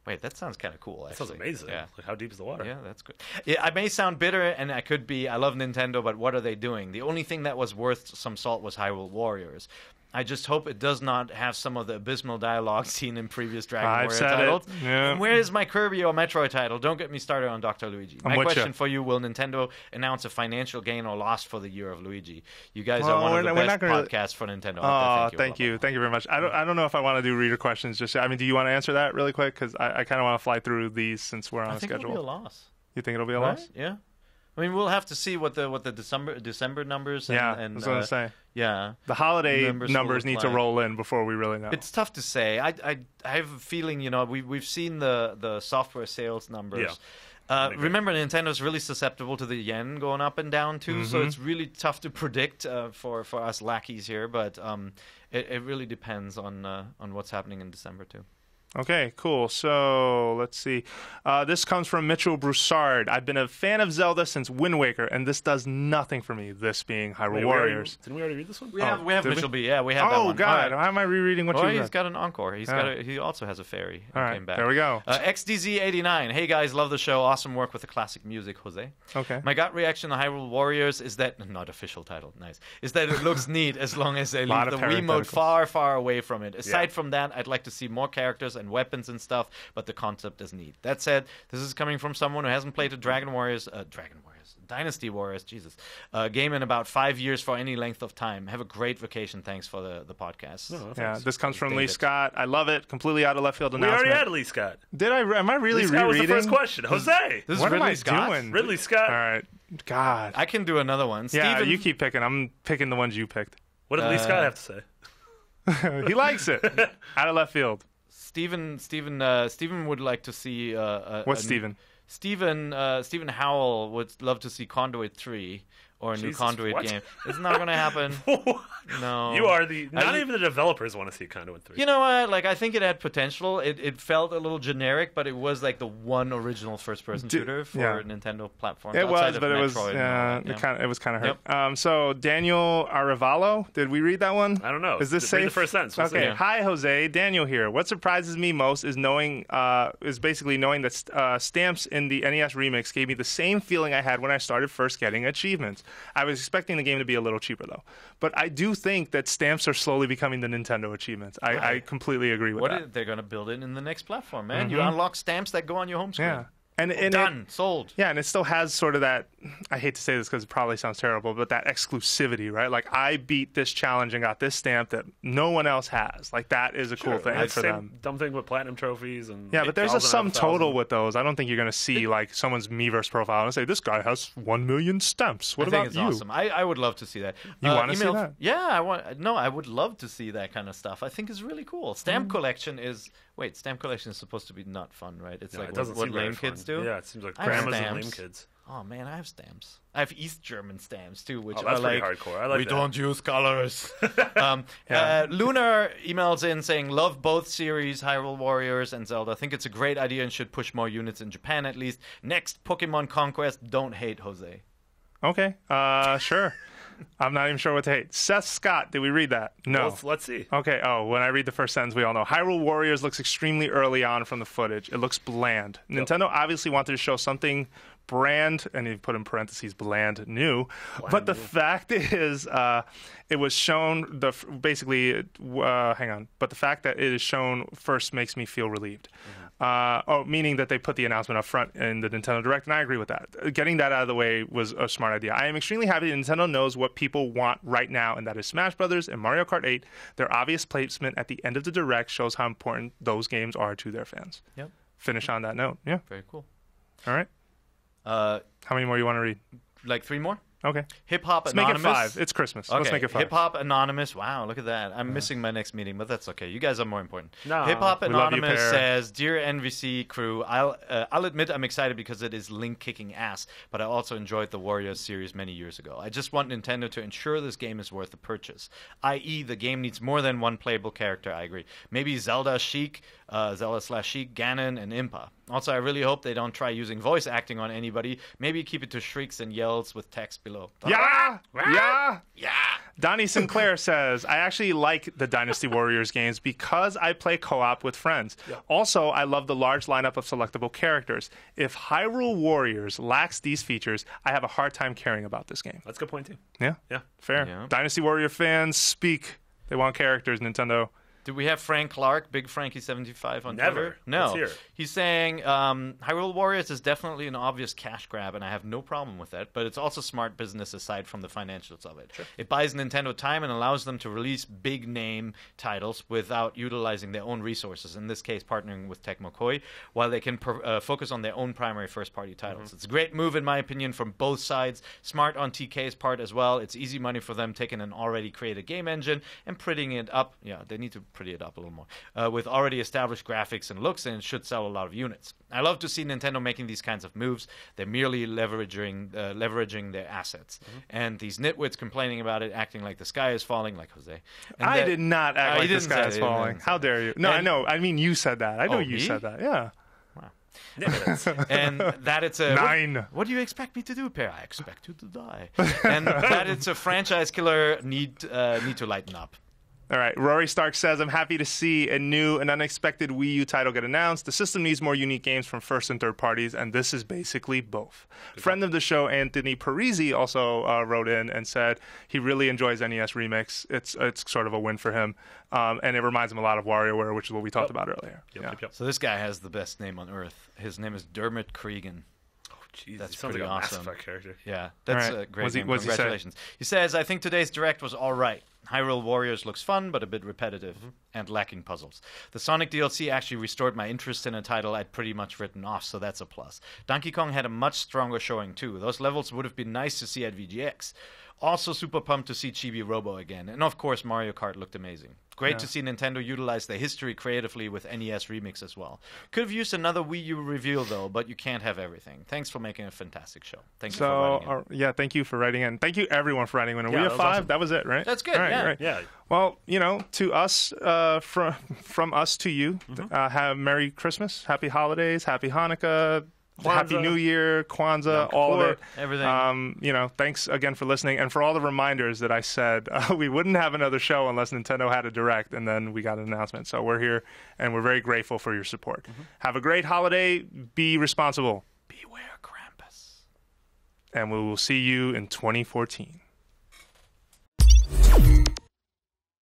Wait, that sounds kind of cool, actually. That sounds amazing. Yeah. Like, how deep is the water? Yeah, that's good. Yeah, I may sound bitter, and I could be. I love Nintendo, but what are they doing? The only thing that was worth some salt was Hyrule Warriors. I just hope it does not have some of the abysmal dialogue seen in previous Dragon I've Warrior said titles. it. Yeah. And where is my Kirby or Metroid title? Don't get me started on Dr. Luigi. I'm My with question ya. for you, will Nintendo announce a financial gain or loss for the Year of Luigi? You guys Well, are one of the we're best not gonna- podcasts for Nintendo. Oh, thank you very much. I don't know if I want to do reader questions just yet. I mean, do you want to answer that really quick? Because I kind of want to fly through these since we're on I a think schedule. it'll be a loss. You think it'll be a Right? loss? Yeah. I mean, we'll have to see what the December numbers. And, Yeah, and, I was going to say. Yeah. The holiday Numbers numbers will need look to like. roll in before we really know. It's tough to say. I have a feeling, we've seen the software sales numbers. Yeah. Remember, Nintendo's really susceptible to the yen going up and down too, so it's really tough to predict for us lackeys here. But it really depends on what's happening in December too. Okay, cool. So let's see. This comes from Mitchell Broussard. I've been a fan of Zelda since Wind Waker, and this does nothing for me, this being Hyrule Warriors. Didn't we already read this one? We have did we? Mitchell B. Yeah, we have that Oh, one. God. All right. How am I rereading what Well, you he's read? got an encore. He also has a fairy. All right, Came back. there we go. XDZ89. Hey guys, love the show. Awesome work with the classic music, Jose. Okay. My gut reaction to Hyrule Warriors is that not official title, nice. Is that it looks neat as long as they Lot leave the of Wiimote parentheticals. far, far away from it. Aside Yeah. from that, I'd like to see more characters and weapons and stuff, but the concept is neat. That said, this is coming from someone who hasn't played a Dynasty Warriors, Jesus, game in about 5 years for any length of time. Have a great vacation. Thanks for the podcast. Oh, Yeah, thanks. this comes from Lee David. Scott. I love it. Completely out of left field We announcement. already had Lee Scott. Did I? Am I really Lee Scott was rereading? the first question. Jose! This is What am Ridley I Scott? doing? Ridley Scott. All right. God. I can do another one. Yeah, Steven, you keep picking. I'm picking the ones you picked. What did Lee Scott have to say? He likes it. Out of left field. Steven would like to see. What's Steven? Stephen Howell would love to see Conduit 3 or a new Jesus, Conduit what? game. It's not going to happen. No. You are not even the developers want to see Conduit 3. You know what? Like, I think it had potential. It felt a little generic, but it was like the one original first-person shooter for yeah. Nintendo platforms. It outside was, of but it was Metroid and all that, it was kind of hurt. So Daniel Arevalo, did we read that one? I don't know. Is this Read safe? the first sentence. We'll Okay. see. Yeah. Hi Jose, Daniel here. What surprises me most is basically knowing that stamps in the NES remix gave me the same feeling I had when I started first getting achievements. I was expecting the game to be a little cheaper though, but I do think that stamps are slowly becoming the Nintendo achievements. I completely agree with that. They're going to build it in the next platform, man. You unlock stamps that go on your home screen. Yeah. And Done. Sold. Yeah, and it still has sort of that, I hate to say this because it probably sounds terrible, but that exclusivity, right? Like, I beat this challenge and got this stamp that no one else has. Like, that is a cool thing for them. Dumb thing with platinum trophies. And yeah, but there's a sum total with those. I don't think you're going to see, like, someone's Miiverse profile and say, this guy has 1 million stamps. What about you? I think it's awesome. I would love to see that. You want to see that? Yeah, I would love to see that kind of stuff. I think it's really cool. Stamp collection is... Wait, stamp collection is supposed to be not fun, right? It's like what lame kids do? Yeah, it seems like grandmas and lame kids. Oh, man, I have stamps. I have East German stamps, too, which that's are like... pretty hardcore. I like we that. don't use colors. Lunar emails in saying, love both series, Hyrule Warriors and Zelda. I think it's a great idea and should push more units in Japan, at least. Next, Pokemon Conquest. Don't hate Jose. Okay, sure. I'm not even sure what to hate. Seth Scott, did we read that? No. Well, let's see. Okay, when I read the first sentence, we all know. Hyrule Warriors looks extremely early on from the footage. It looks bland. Yep. Nintendo obviously wanted to show something brand, and he put in parentheses, bland new. But the fact is, it was shown, But the fact that it is shown first makes me feel relieved. Meaning that they put the announcement up front in the Nintendo Direct, and I agree with that. Getting that out of the way was a smart idea. I am extremely happy that Nintendo knows what people want right now, and that is Smash Brothers and Mario Kart 8. Their obvious placement at the end of the Direct shows how important those games are to their fans. Yep. Finish on that note. Yeah. Very cool. All right. How many more you want to read? Like 3 more? Okay. Hip Hop Let's Anonymous. make it 5. It's Christmas. Okay. Let's make it 5. Hip Hop Anonymous. Wow, look at that. I'm missing my next meeting, but that's okay. You guys are more important. No. Hip Hop We love you, Anonymous Pear. says, "Dear NVC crew, I'll admit I'm excited because it is Link kicking ass, but I also enjoyed the Warriors series many years ago. I just want Nintendo to ensure this game is worth the purchase. I.e., the game needs more than one playable character. I agree. Maybe Zelda/Sheik, Ganon, and Impa. Also, I really hope they don't try using voice acting on anybody. Maybe keep it to shrieks and yells with text below." Yeah! Yeah! Yeah! Donnie Sinclair says, I actually like the Dynasty Warriors games because I play co-op with friends. Yep. Also, I love the large lineup of selectable characters. If Hyrule Warriors lacks these features, I have a hard time caring about this game. That's a good point, too. Yeah? Yeah. Fair. Yeah. Dynasty Warrior fans, speak. They want characters, Nintendo. Do we have Frank Clark, Big Frankie75 on Never. Twitter? No. Let's hear it. He's saying Hyrule Warriors is definitely an obvious cash grab, and I have no problem with that, but it's also smart business aside from the financials of it. Sure. It buys Nintendo time and allows them to release big-name titles without utilizing their own resources, in this case partnering with Tecmo Koei, while they can focus on their own primary first-party titles. Mm-hmm. It's a great move, in my opinion, from both sides. Smart on TK's part as well. It's easy money for them taking an already created game engine and prettying it up. Yeah, they need to pretty it up a little more, with already established graphics and looks, and it should sell a lot of units. I love to see Nintendo making these kinds of moves. They're merely leveraging their assets. Mm-hmm. And these nitwits complaining about it, acting like the sky is falling, like Jose. And I did not act like the sky is falling. How dare you? No, I know. I mean, you said that. I know you said that. Yeah. And that it's a 9. What do you expect me to do, Pear? I expect you to die. And that it's a franchise killer need to lighten up. All right, Rory Stark says, I'm happy to see a new and unexpected Wii U title get announced. The system needs more unique games from first and third parties, and this is basically both. Friend of the show, Anthony Parisi, also wrote in and said he really enjoys NES Remix. It's sort of a win for him, and it reminds him a lot of WarioWare, which is what we talked about earlier. Yep. So this guy has the best name on earth. His name is Dermot Cregan. Jeez, that's pretty like awesome. Mass Effect character. Yeah, that's right. a great name. What's Congratulations. He says, I think today's Direct was all right. Hyrule Warriors looks fun, but a bit repetitive and lacking puzzles. The Sonic DLC actually restored my interest in a title I'd pretty much written off, so that's a plus. Donkey Kong had a much stronger showing, too. Those levels would have been nice to see at VGX. Also super pumped to see Chibi Robo again. And of course, Mario Kart looked amazing. Great to see Nintendo utilize their history creatively with NES Remix as well. Could have used another Wii U reveal, though, but you can't have everything. Thanks for making a fantastic show. Thank you for writing in. Yeah, thank you for writing in. Thank you, everyone, for writing in. We have 5. Awesome. That was it, right? That's good, Right. Yeah. Well, to us, from us to you, have Merry Christmas, Happy Holidays, Happy Hanukkah, Happy New Year, Kwanzaa, all of it. Everything. Thanks again for listening. And for all the reminders that I said, we wouldn't have another show unless Nintendo had a Direct, and then we got an announcement. So we're here, and we're very grateful for your support. Have a great holiday. Be responsible. Beware Krampus. And we will see you in 2014.